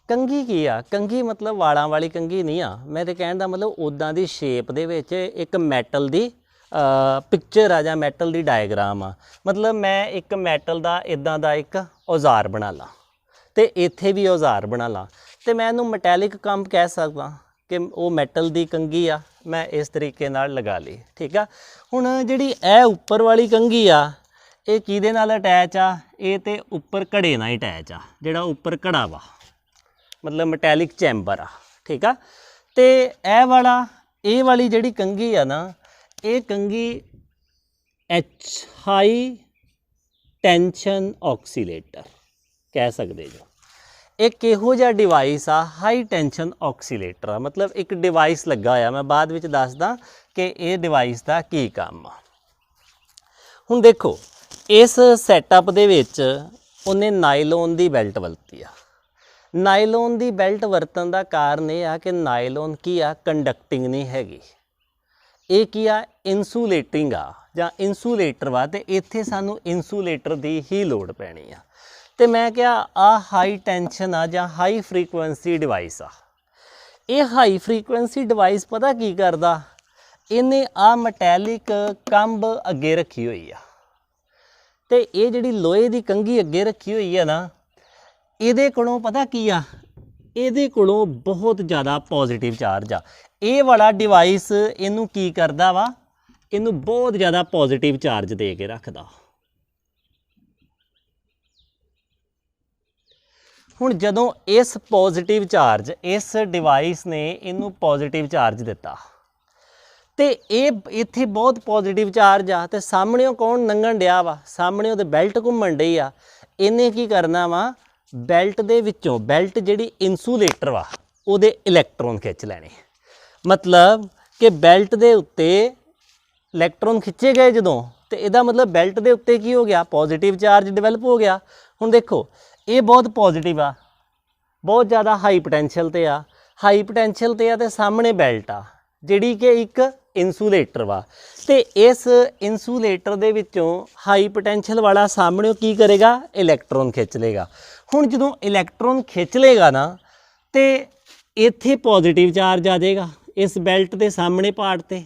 ਕੰਘੀ ਕੀ ਆ? ਕੰਘੀ ਮਤਲਬ ਵਾਲਾਂ ਵਾਲੀ ਕੰਘੀ ਨਹੀਂ ਆ। ਮੇਰੇ ਕਹਿਣ ਦਾ ਮਤਲਬ ਉੱਦਾਂ ਦੀ ਸ਼ੇਪ ਦੇ ਵਿੱਚ ਇੱਕ ਮੈਟਲ ਦੀ ਪਿਕਚਰ ਆ ਜਾਂ ਮੈਟਲ ਦੀ ਡਾਇਗਰਾਮ ਆ। ਮਤਲਬ ਮੈਂ ਇੱਕ ਮੈਟਲ ਦਾ ਇਦਾਂ ਦਾ ਇੱਕ ਔਜ਼ਾਰ ਬਣਾ ਲਾਂ ਤੇ ਇੱਥੇ ਵੀ ਔਜ਼ਾਰ ਬਣਾ ਲਾਂ ਤੇ ਮੈਂ ਇਹਨੂੰ ਮੈਟੈਲਿਕ ਕੰਬ ਕਹਿ ਸਕਦਾ ਕਿ ਉਹ ਮੈਟਲ ਦੀ ਕੰਘੀ ਆ। ਮੈਂ ਇਸ ਤਰੀਕੇ ਨਾਲ ਲਗਾ ਲਈ, ਠੀਕ ਆ। ਹੁਣ ਜਿਹੜੀ ਇਹ ਉੱਪਰ ਵਾਲੀ ਕੰਘੀ ਆ ਇਹ ਕਿਹਦੇ ਨਾਲ ਅਟੈਚ ਆ? ਇਹ ਤੇ ਉੱਪਰ ਘੜੇ ਨਾਲ ਅਟੈਚ ਆ, ਜਿਹੜਾ ਉੱਪਰ ਘੜਾ ਵਾ, ਮਤਲਬ ਮੈਟੈਲਿਕ ਚੈਂਬਰ ਆ, ਠੀਕ ਆ। ਤੇ ਇਹ ਵਾਲੀ ਜਿਹੜੀ ਕੰਘੀ ਆ ਨਾ, ਇਹ ਕੰਘੀ ਹਾਈ ਟੈਂਸ਼ਨ ਆਕਸੀਲੇਟਰ ਕਹਿ ਸਕਦੇ ਜੋ। ਇੱਕ ਇਹੋ ਜਿਹਾ ਡਿਵਾਈਸ ਆ, ਹਾਈ ਟੈਂਸ਼ਨ ਆਕਸੀਲੇਟਰ ਆ, ਮਤਲਬ ਇੱਕ ਡਿਵਾਈਸ ਲੱਗਾ ਹੋਇਆ। ਮੈਂ ਬਾਅਦ ਵਿੱਚ ਦੱਸਦਾ ਕਿ ਇਹ ਡਿਵਾਈਸ ਦਾ ਕੀ ਕੰਮ ਆ। ਹੁਣ ਦੇਖੋ ਇਸ ਸੈਟਅਪ ਦੇ ਵਿੱਚ ਉਹਨੇ ਨਾਈਲੋਨ ਦੀ ਬੈਲਟ ਵਰਤੀ ਆ। ਨਾਈਲੋਨ ਦੀ ਬੈਲਟ ਵਰਤਣ ਦਾ ਕਾਰਨ ਇਹ ਆ ਕਿ ਨਾਈਲੋਨ ਕੀ ਆ? ਕੰਡਕਟਿੰਗ ਨਹੀਂ ਹੈਗੀ। ਇਹ ਕੀ ਆ? ਇਨਸੂਲੇਟਿੰਗ ਆ ਜਾਂ ਇਨਸੂਲੇਟਰ ਵਾ। ਤੇ ਇੱਥੇ ਸਾਨੂੰ ਇਨਸੂਲੇਟਰ ਦੀ ਹੀ ਲੋੜ ਪੈਣੀ ਆ। ਤੇ ਮੈਂ ਕਿਹਾ ਆ ਹਾਈ ਟੈਂਸ਼ਨ ਆ ਜਾਂ ਹਾਈ ਫਰੀਕੁਐਂਸੀ ਡਿਵਾਈਸ ਆ। ਇਹ ਹਾਈ ਫਰੀਕੁਐਂਸੀ ਡਿਵਾਈਸ ਪਤਾ ਕੀ ਕਰਦਾ? ਇਹਨੇ ਆ ਮੈਟੈਲਿਕ ਕੰਬ ਅੱਗੇ ਰੱਖੀ ਹੋਈ ਆ ਤੇ ਇਹ ਜਿਹੜੀ ਲੋਹੇ ਦੀ ਕੰਘੀ ਅੱਗੇ ਰੱਖੀ ਹੋਈ ਆ ਨਾ, ਇਹਦੇ ਕੋਲੋਂ ਪਤਾ ਕੀ ਆ? ਇਹਦੇ ਕੋਲੋਂ ਬਹੁਤ ਜ਼ਿਆਦਾ ਪੋਜ਼ਿਟਿਵ ਚਾਰਜ ਆ। ਇਹ ਵਾਲਾ ਡਿਵਾਈਸ ਇਹਨੂੰ ਕੀ ਕਰਦਾ ਵਾ? ਇਹਨੂੰ ਬਹੁਤ ਜ਼ਿਆਦਾ ਪੋਜ਼ਿਟਿਵ ਚਾਰਜ ਦੇ ਕੇ ਰੱਖਦਾ। ਹੁਣ ਜਦੋਂ ਇਸ ਪੋਜ਼ਿਟਿਵ ਚਾਰਜ, ਇਸ ਡਿਵਾਈਸ ਨੇ ਇਹਨੂੰ ਪੋਜ਼ਿਟਿਵ ਚਾਰਜ ਦਿੱਤਾ ਤੇ ਇਹ ਇੱਥੇ ਬਹੁਤ ਪੋਜ਼ਿਟਿਵ ਚਾਰਜ ਆ ਤੇ ਸਾਹਮਣਿਓਂ ਕੌਣ ਲੰਘਣ ਡਿਆ ਵਾ? ਸਾਹਮਣਿਓਂ ਤੇ ਬੈਲਟ ਘੁੰਮਣ ਡਈ ਆ। ਇਹਨੇ ਕੀ ਕਰਨਾ ਵਾ? ਬੈਲਟ ਦੇ ਵਿੱਚੋਂ, ਬੈਲਟ ਜਿਹੜੀ ਇਨਸੂਲੇਟਰ ਵਾ ਉਹਦੇ ਇਲੈਕਟ੍ਰੋਨ ਖਿੱਚ ਲੈਣੇ। ਮਤਲਬ ਕਿ ਬੈਲਟ ਦੇ ਉੱਤੇ ਇਲੈਕਟ੍ਰੋਨ ਖਿੱਚੇ ਗਏ ਜਦੋਂ, ਤੇ ਇਹਦਾ ਮਤਲਬ ਬੈਲਟ ਦੇ ਉੱਤੇ ਕੀ ਹੋ ਗਿਆ? ਪੋਜ਼ਿਟਿਵ ਚਾਰਜ ਡਿਵੈਲਪ ਹੋ ਗਿਆ। ਹੁਣ ਦੇਖੋ ਇਹ ਬਹੁਤ ਪੋਜ਼ਿਟਿਵ ਆ, ਬਹੁਤ ਜ਼ਿਆਦਾ ਹਾਈ ਪੋਟੈਂਸ਼ੀਅਲ ਤੇ ਆ, ਹਾਈ ਪੋਟੈਂਸ਼ੀਅਲ ਤੇ ਆ ਤੇ ਸਾਹਮਣੇ ਬੈਲਟ ਆ ਜਿਹੜੀ ਕਿ ਇੱਕ ਇਨਸੂਲੇਟਰ ਵਾ। ਤੇ ਇਸ ਇਨਸੂਲੇਟਰ ਦੇ ਵਿੱਚੋਂ ਹਾਈ ਪੋਟੈਂਸ਼ੀਅਲ ਵਾਲਾ ਸਾਹਮਣੇ ਕੀ ਕਰੇਗਾ? ਇਲੈਕਟ੍ਰੋਨ ਖਿੱਚ ਲੇਗਾ। ਹੁਣ ਜਦੋਂ ਇਲੈਕਟ੍ਰੋਨ ਖਿੱਚ ਲੇਗਾ ਨਾ ਤੇ ਇੱਥੇ ਪੋਜ਼ਿਟਿਵ ਚਾਰਜ ਆ ਜਾਏਗਾ ਇਸ ਬੈਲਟ ਦੇ ਸਾਹਮਣੇ ਪਾਰਟ ਤੇ,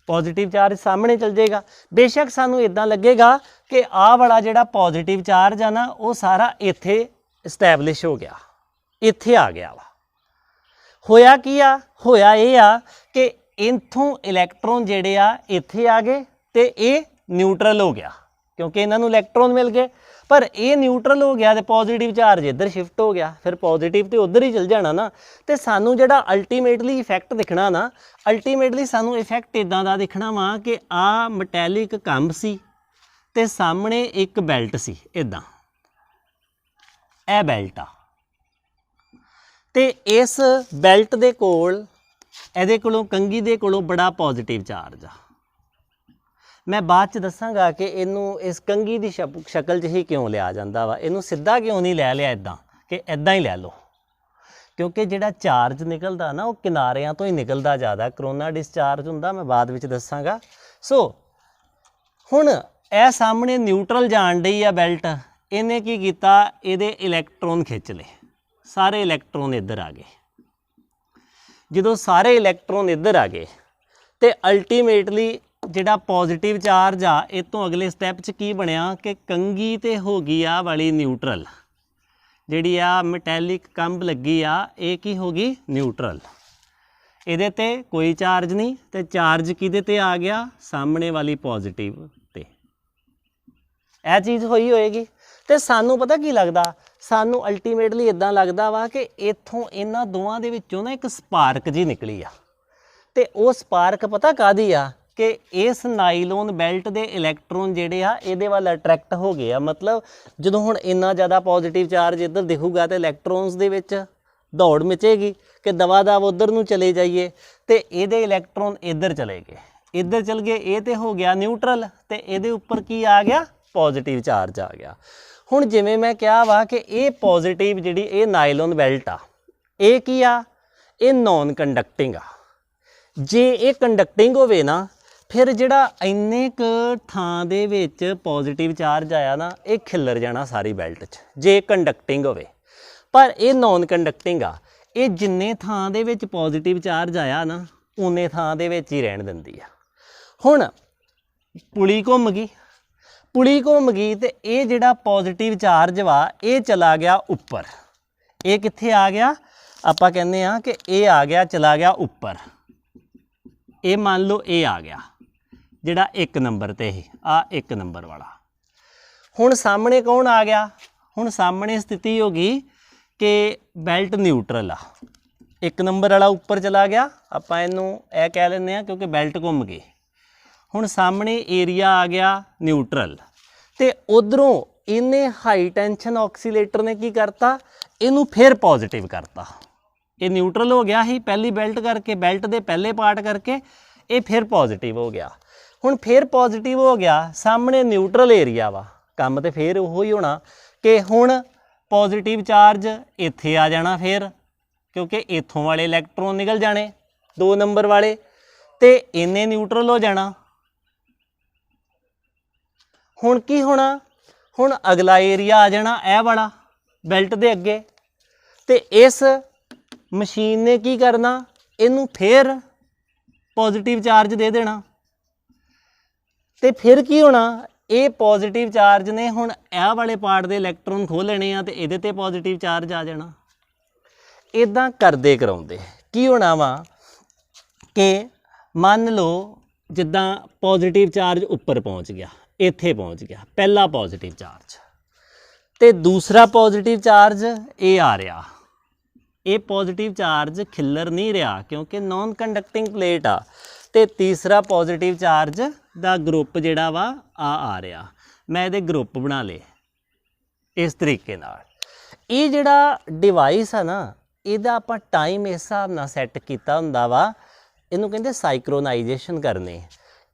ਪੋਜ਼ਿਟਿਵ ਚਾਰਜ ਸਾਹਮਣੇ ਚਲ ਜਾਏਗਾ। ਬੇਸ਼ੱਕ ਸਾਨੂੰ ਇਦਾਂ ਲੱਗੇਗਾ ਕਿ ਆਹ ਵਾਲਾ ਜਿਹੜਾ ਪੋਜ਼ਿਟਿਵ ਚਾਰਜ ਆ ਨਾ ਉਹ ਸਾਰਾ ਇੱਥੇ ਇਸਟੈਬਲਿਸ਼ ਹੋ ਗਿਆ, ਇੱਥੇ ਆ ਗਿਆ ਵਾ। ਹੋਇਆ ਕੀ ਆ? ਹੋਇਆ ਇਹ ਆ ਕਿ ਇੱਥੋਂ ਇਲੈਕਟ੍ਰੋਨ ਜਿਹੜੇ ਆ ਇੱਥੇ ਆ ਗਏ ਤੇ ਇਹ ਨਿਊਟਰਲ ਹੋ ਗਿਆ ਕਿਉਂਕਿ ਇਹਨਾਂ ਨੂੰ ਇਲੈਕਟ੍ਰੋਨ ਮਿਲ ਗਏ। ਪਰ ਇਹ ਨਿਊਟਰਲ ਹੋ ਗਿਆ ਤੇ ਪੋਜ਼ਿਟਿਵ ਚਾਰਜ ਇੱਧਰ ਸ਼ਿਫਟ ਹੋ ਗਿਆ, ਫਿਰ ਪੋਜ਼ਿਟਿਵ ਤੇ ਉੱਧਰ ਹੀ ਚਲ ਜਾਣਾ ਨਾ। ਤੇ ਸਾਨੂੰ ਜਿਹੜਾ ਅਲਟੀਮੇਟਲੀ ਇਫੈਕਟ ਦਿਖਣਾ ਨਾ, ਅਲਟੀਮੇਟਲੀ ਸਾਨੂੰ ਇਫੈਕਟ ਇਦਾਂ ਦਾ ਦਿਖਣਾ ਵਾ ਕਿ ਆਹ ਮੈਟੈਲਿਕ ਕੰਬ ਸੀ ਤੇ ਸਾਹਮਣੇ ਇੱਕ ਬੈਲਟ ਸੀ, ਇਦਾਂ ਇਹ ਬੈਲਟ ਆ ਤੇ ਇਸ ਬੈਲਟ ਦੇ ਕੋਲ, ਇਹਦੇ ਕੋਲੋਂ ਕੰਘੀ ਦੇ ਕੋਲੋਂ ਬੜਾ ਪੋਜ਼ਿਟਿਵ ਚਾਰਜ ਆ। ਮੈਂ ਬਾਅਦ ਚ ਦੱਸਾਂਗਾ ਕਿ ਇਹਨੂੰ ਇਸ ਕੰਘੀ ਦੀ ਸ਼ਕਲ 'ਚ ਹੀ ਕਿਉਂ ਲਿਆ ਜਾਂਦਾ ਵਾ, ਇਹਨੂੰ ਸਿੱਧਾ ਕਿਉਂ ਨਹੀਂ ਲੈ ਲਿਆ ਇੱਦਾਂ ਕਿ ਇੱਦਾਂ ਹੀ ਲੈ ਲਓ, ਕਿਉਂਕਿ ਜਿਹੜਾ ਚਾਰਜ ਨਿਕਲਦਾ ਨਾ ਉਹ ਕਿਨਾਰਿਆਂ ਤੋਂ ਹੀ ਨਿਕਲਦਾ ਜ਼ਿਆਦਾ, ਕਰੋਨਾ ਡਿਸਚਾਰਜ ਹੁੰਦਾ, ਮੈਂ ਬਾਅਦ ਵਿੱਚ ਦੱਸਾਂਗਾ। ਸੋ ਹੁਣ ਇਹ ਸਾਹਮਣੇ ਨਿਊਟਰਲ ਜਾਣ ਡਈ ਆ ਬੈਲਟ, ਇਹਨੇ ਕੀ ਕੀਤਾ? ਇਹਦੇ ਇਲੈਕਟ੍ਰੋਨ ਖਿੱਚ ਲਏ, ਸਾਰੇ ਇਲੈਕਟ੍ਰੋਨ ਇੱਧਰ ਆ ਗਏ। ਜਦੋਂ ਸਾਰੇ ਇਲੈਕਟ੍ਰੋਨ ਇੱਧਰ ਆ ਗਏ ਤੇ ਅਲਟੀਮੇਟਲੀ ਜਿਹੜਾ ਪੋਜ਼ਿਟਿਵ ਚਾਰਜ ਆ ਇਹ ਤੋਂ ਅਗਲੇ ਸਟੈਪ 'ਚ ਕੀ ਬਣਿਆ ਕਿ ਕੰਘੀ ਤੇ ਹੋ ਗਈ ਆ ਵਾਲੀ ਨਿਊਟਰਲ, ਜਿਹੜੀ ਆ ਮੈਟੈਲਿਕ ਕੰਬ ਲੱਗੀ ਆ ਇਹ ਕੀ ਹੋ ਗਈ? ਨਿਊਟਰਲ। ਇਹਦੇ ਤੇ ਕੋਈ ਚਾਰਜ ਨਹੀਂ ਤੇ ਚਾਰਜ ਕਿਹਦੇ ਤੇ ਆ ਗਿਆ? ਸਾਹਮਣੇ ਵਾਲੀ ਪੋਜ਼ਿਟਿਵ ਤੇ। ਇਹ ਚੀਜ਼ ਹੋਈ ਹੋਏਗੀ ਤੇ ਸਾਨੂੰ ਪਤਾ ਕੀ ਲੱਗਦਾ? ਸਾਨੂੰ ਅਲਟੀਮੇਟਲੀ ਇਦਾਂ ਲੱਗਦਾ ਵਾ ਕਿ ਇੱਥੋਂ ਇਹਨਾਂ ਦੋਵਾਂ ਦੇ ਵਿੱਚੋਂ ਨਾ ਇੱਕ ਸਪਾਰਕ ਜੀ ਨਿਕਲੀ ਆ ਤੇ ਉਹ ਸਪਾਰਕ ਪਤਾ ਕਾਹਦੀ ਆ ਕਿ ਇਸ ਨਾਈਲੋਨ ਬੈਲਟ ਦੇ ਇਲੈਕਟ੍ਰੋਨ ਜਿਹੜੇ ਆ ਇਹਦੇ ਵੱਲ ਅਟਰੈਕਟ ਹੋ ਗਏ ਆ। ਮਤਲਬ ਜਦੋਂ ਹੁਣ ਇੰਨਾ ਜ਼ਿਆਦਾ ਪੋਜ਼ਿਟਿਵ ਚਾਰਜ ਇੱਧਰ ਦਿਖੂਗਾ ਤੇ ਇਲੈਕਟ੍ਰੋਨਸ ਦੇ ਵਿੱਚ ਦੌੜ ਮਚੇਗੀ ਕਿ ਦਵਾ ਦਵ ਉੱਧਰ ਨੂੰ ਚਲੇ ਜਾਈਏ ਤੇ ਇਹਦੇ ਇਲੈਕਟ੍ਰੋਨ ਇੱਧਰ ਚਲੇ ਗਏ, ਇੱਧਰ ਚਲ ਗਏ, ਇਹ ਤੇ ਹੋ ਗਿਆ ਨਿਊਟਰਲ ਤੇ ਇਹਦੇ ਉੱਪਰ ਕੀ ਆ ਗਿਆ, ਪੋਜ਼ਿਟਿਵ ਚਾਰਜ ਆ ਗਿਆ। ਹੁਣ ਜਿਵੇਂ ਮੈਂ ਕਿਹਾ ਵਾ ਕਿ ਇਹ ਪੋਜ਼ਿਟਿਵ ਜਿਹੜੀ ਇਹ ਨਾਈਲੋਨ ਬੈਲਟ ਆ ਇਹ ਕੀ ਆ, ਇਹ ਨੌਨ ਕੰਡਕਟਿੰਗ ਆ। ਜੇ ਇਹ ਕੰਡਕਟਿੰਗ ਹੋਵੇ ਨਾ ਫਿਰ ਜਿਹੜਾ ਇੰਨੇ ਕੁ ਥਾਂ ਦੇ ਵਿੱਚ ਪੋਜ਼ਿਟਿਵ ਚਾਰਜ ਆਇਆ ਨਾ ਇਹ ਖਿੱਲਰ ਜਾਣਾ ਸਾਰੀ ਬੈਲਟ 'ਚ ਜੇ ਕੰਡਕਟਿੰਗ ਹੋਵੇ। ਪਰ ਇਹ ਨੌਨ ਕੰਡਕਟਿੰਗ ਆ, ਇਹ ਜਿੰਨੇ ਥਾਂ ਦੇ ਵਿੱਚ ਪੋਜ਼ਿਟਿਵ ਚਾਰਜ ਆਇਆ ਨਾ ਉਨੇ ਥਾਂ ਦੇ ਵਿੱਚ ਹੀ ਰਹਿਣ ਦਿੰਦੀ ਆ। ਹੁਣ ਪੁਲੀ ਘੁੰਮ ਗਈ ਤੇ ਇਹ ਜਿਹੜਾ ਪੋਜ਼ਿਟਿਵ ਚਾਰਜ ਵਾ ਇਹ ਚਲਾ ਗਿਆ ਉੱਪਰ। ਇਹ ਕਿੱਥੇ ਆ ਗਿਆ, ਆਪਾਂ ਕਹਿੰਦੇ ਆ ਕਿ ਇਹ ਆ ਗਿਆ, ਚਲਾ ਗਿਆ ਉੱਪਰ। ਇਹ ਮੰਨ ਲਓ ਇਹ ਆ ਗਿਆ ਜਿਹੜਾ 1 ਨੰਬਰ ਤੇ ਹੀ ਆ 1 ਨੰਬਰ ਵਾਲਾ। ਹੁਣ ਸਾਹਮਣੇ ਕੌਣ ਆ ਗਿਆ, ਹੁਣ ਸਾਹਮਣੇ ਸਥਿਤੀ ਹੋ ਗਈ ਕਿ ਬੈਲਟ ਨਿਊਟਰਲ ਆ। 1 ਨੰਬਰ ਵਾਲਾ ਉੱਪਰ ਚਲਾ ਗਿਆ, ਆਪਾਂ ਇਹਨੂੰ ਇਹ ਕਹਿ ਲੈਂਦੇ ਆ ਕਿਉਂਕਿ ਬੈਲਟ ਘੁੰਮ ਗਈ। ਹੁਣ ਸਾਹਮਣੇ ਏਰੀਆ ਆ ਗਿਆ ਨਿਊਟਰਲ ਤੇ ਉਧਰੋਂ ਇਹਨੇ ਹਾਈ ਟੈਂਸ਼ਨ ਆਕਸੀਲੇਟਰ ਨੇ ਕੀ ਕਰਤਾ, ਇਹਨੂੰ ਫਿਰ ਪੋਜ਼ਿਟਿਵ ਕਰਤਾ। ਇਹ ਨਿਊਟਰਲ ਹੋ ਗਿਆ ਸੀ ਪਹਿਲੀ ਬੈਲਟ ਕਰਕੇ, ਬੈਲਟ ਦੇ ਪਹਿਲੇ ਪਾਰਟ ਕਰਕੇ ਇਹ ਫਿਰ ਪੋਜ਼ਿਟਿਵ ਹੋ ਗਿਆ। ਹੁਣ ਫਿਰ ਪੋਜ਼ਿਟਿਵ ਹੋ ਗਿਆ, ਸਾਹਮਣੇ ਨਿਊਟਰਲ ਏਰੀਆ ਵਾ, ਕੰਮ ਤੇ ਫਿਰ ਉਹੋ ਹੀ ਹੋਣਾ ਕਿ ਹੁਣ ਪੋਜ਼ਿਟਿਵ ਚਾਰਜ ਇੱਥੇ ਆ ਜਾਣਾ ਫਿਰ ਕਿਉਂਕਿ ਇੱਥੋਂ ਵਾਲੇ ਇਲੈਕਟ੍ਰੋਨ ਨਿਕਲ ਜਾਣੇ 2 ਨੰਬਰ ਵਾਲੇ ਤੇ ਇਹਨੇ ਨਿਊਟਰਲ ਹੋ ਜਾਣਾ। ਹੁਣ ਕੀ ਹੋਣਾ, ਹੁਣ ਅਗਲਾ ਏਰੀਆ ਆ ਜਾਣਾ ਇਹ ਵਾਲਾ ਬੈਲਟ ਦੇ ਅੱਗੇ ਤੇ ਇਸ ਮਸ਼ੀਨ ਨੇ ਕੀ ਕਰਨਾ, ਇਹਨੂੰ ਫਿਰ ਪੋਜ਼ਿਟਿਵ ਚਾਰਜ ਦੇ ਦੇਣਾ ਤੇ ਫਿਰ ਕੀ ਹੋਣਾ, ਇਹ ਪੋਜ਼ਿਟਿਵ ਚਾਰਜ ਨੇ ਹੁਣ ਇਹ ਵਾਲੇ ਪਾਰਟ ਦੇ ਇਲੈਕਟ੍ਰੋਨ ਖੋਹ ਲੈਣੇ ਆ ਤੇ ਇਹਦੇ ਤੇ ਪੋਜ਼ਿਟਿਵ ਚਾਰਜ ਆ ਜਾਣਾ। ਇਦਾਂ ਕਰਦੇ ਕਰਾਉਂਦੇ ਕੀ ਹੋਣਾ ਵਾ ਕਿ ਮੰਨ ਲਓ ਜਿੱਦਾਂ ਪੋਜ਼ਿਟਿਵ ਚਾਰਜ ਉੱਪਰ ਪਹੁੰਚ ਗਿਆ, ਇੱਥੇ ਪਹੁੰਚ ਗਿਆ ਪਹਿਲਾ ਪੋਜ਼ਿਟਿਵ ਚਾਰਜ ਤੇ ਦੂਸਰਾ ਪੋਜ਼ਿਟਿਵ ਚਾਰਜ ਇਹ ਆ ਰਿਹਾ। ਇਹ ਪੋਜ਼ਿਟਿਵ ਚਾਰਜ ਖਿੱਲਰ ਨਹੀਂ ਰਿਹਾ ਕਿਉਂਕਿ ਨੌਨ ਕੰਡਕਟਿੰਗ ਪਲੇਟ ਆ ਤੇ ਤੀਸਰਾ ਪੋਜ਼ਿਟਿਵ ਚਾਰਜ ਦਾ ਗਰੁੱਪ ਜਿਹੜਾ ਵਾ ਆ ਰਿਹਾ। ਮੈਂ ਇਹਦੇ ਗਰੁੱਪ ਬਣਾ ਲਏ ਇਸ ਤਰੀਕੇ ਨਾਲ। ਇਹ ਜਿਹੜਾ ਡਿਵਾਈਸ ਆ ਨਾ ਇਹਦਾ ਆਪਾਂ ਟਾਈਮ ਇਸ ਹਿਸਾਬ ਨਾਲ ਸੈੱਟ ਕੀਤਾ ਹੁੰਦਾ ਵਾ, ਇਹਨੂੰ ਕਹਿੰਦੇ ਸਾਈਕਰੋਨਾਈਜੇਸ਼ਨ ਕਰਨੇ।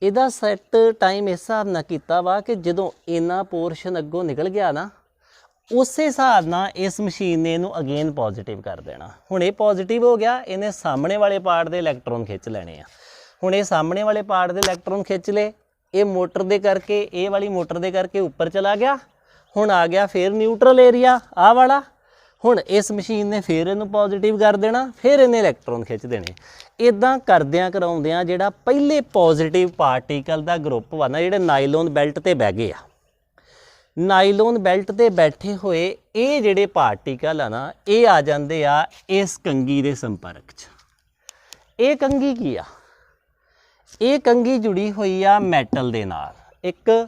ਇਹਦਾ ਸੈੱਟ ਟਾਈਮ ਇਸ ਹਿਸਾਬ ਨਾਲ ਕੀਤਾ ਵਾ ਕਿ ਜਦੋਂ ਇੰਨਾ ਪੋਰਸ਼ਨ ਅੱਗੋਂ ਨਿਕਲ ਗਿਆ ਨਾ ਉਸੇ ਹਿਸਾਬ ਨਾਲ ਇਸ ਮਸ਼ੀਨ ਨੇ ਇਹਨੂੰ ਅਗੇਨ ਪੋਜ਼ਿਟਿਵ ਕਰ ਦੇਣਾ। ਹੁਣ ਇਹ ਪੋਜ਼ਿਟਿਵ ਹੋ ਗਿਆ, ਇਹਨੇ ਸਾਹਮਣੇ ਵਾਲੇ ਪਾਰਟ ਦੇ ਇਲੈਕਟ੍ਰੋਨ ਖਿੱਚ ਲੈਣੇ ਆ। ਹੁਣ ਇਹ ਸਾਹਮਣੇ ਵਾਲੇ ਪਾਰਟ ਦੇ ਇਲੈਕਟ੍ਰੋਨ ਖਿੱਚ ਲਏ, ਇਹ ਮੋਟਰ ਦੇ ਕਰਕੇ, ਇਹ ਵਾਲੀ ਮੋਟਰ ਦੇ ਕਰਕੇ ਉੱਪਰ ਚਲਾ ਗਿਆ। ਹੁਣ ਆ ਗਿਆ ਫਿਰ ਨਿਊਟਰਲ ਏਰੀਆ ਆਹ ਵਾਲਾ। ਹੁਣ ਇਸ ਮਸ਼ੀਨ ਨੇ ਫਿਰ ਇਹਨੂੰ ਪੋਜ਼ਿਟਿਵ ਕਰ ਦੇਣਾ, ਫਿਰ ਇਹਨੇ ਇਲੈਕਟ੍ਰੋਨ ਖਿੱਚ ਦੇਣੇ। ਇਦਾਂ ਕਰਦਿਆਂ ਕਰਾਉਂਦਿਆਂ ਜਿਹੜਾ ਪਹਿਲੇ ਪੋਜ਼ਿਟਿਵ ਪਾਰਟੀਕਲ ਦਾ ਗਰੁੱਪ ਵਾ ਨਾ ਜਿਹੜੇ ਨਾਈਲੋਨ ਬੈਲਟ ਤੇ ਬਹਿ ਗਏ ਆ, ਨਾਈਲੋਨ ਬੈਲਟ ਤੇ ਬੈਠੇ ਹੋਏ ਇਹ ਜਿਹੜੇ ਪਾਰਟੀਕਲ ਆ ਨਾ ਇਹ ਆ ਜਾਂਦੇ ਆ ਇਸ ਕੰਘੀ ਦੇ ਸੰਪਰਕ 'ਚ। ਇਹ ਕੰਘੀ ਕੀ ਆ, ਇਹ ਕੰਘੀ ਜੁੜੀ ਹੋਈ ਆ ਮੈਟਲ ਦੇ ਨਾਲ, ਇੱਕ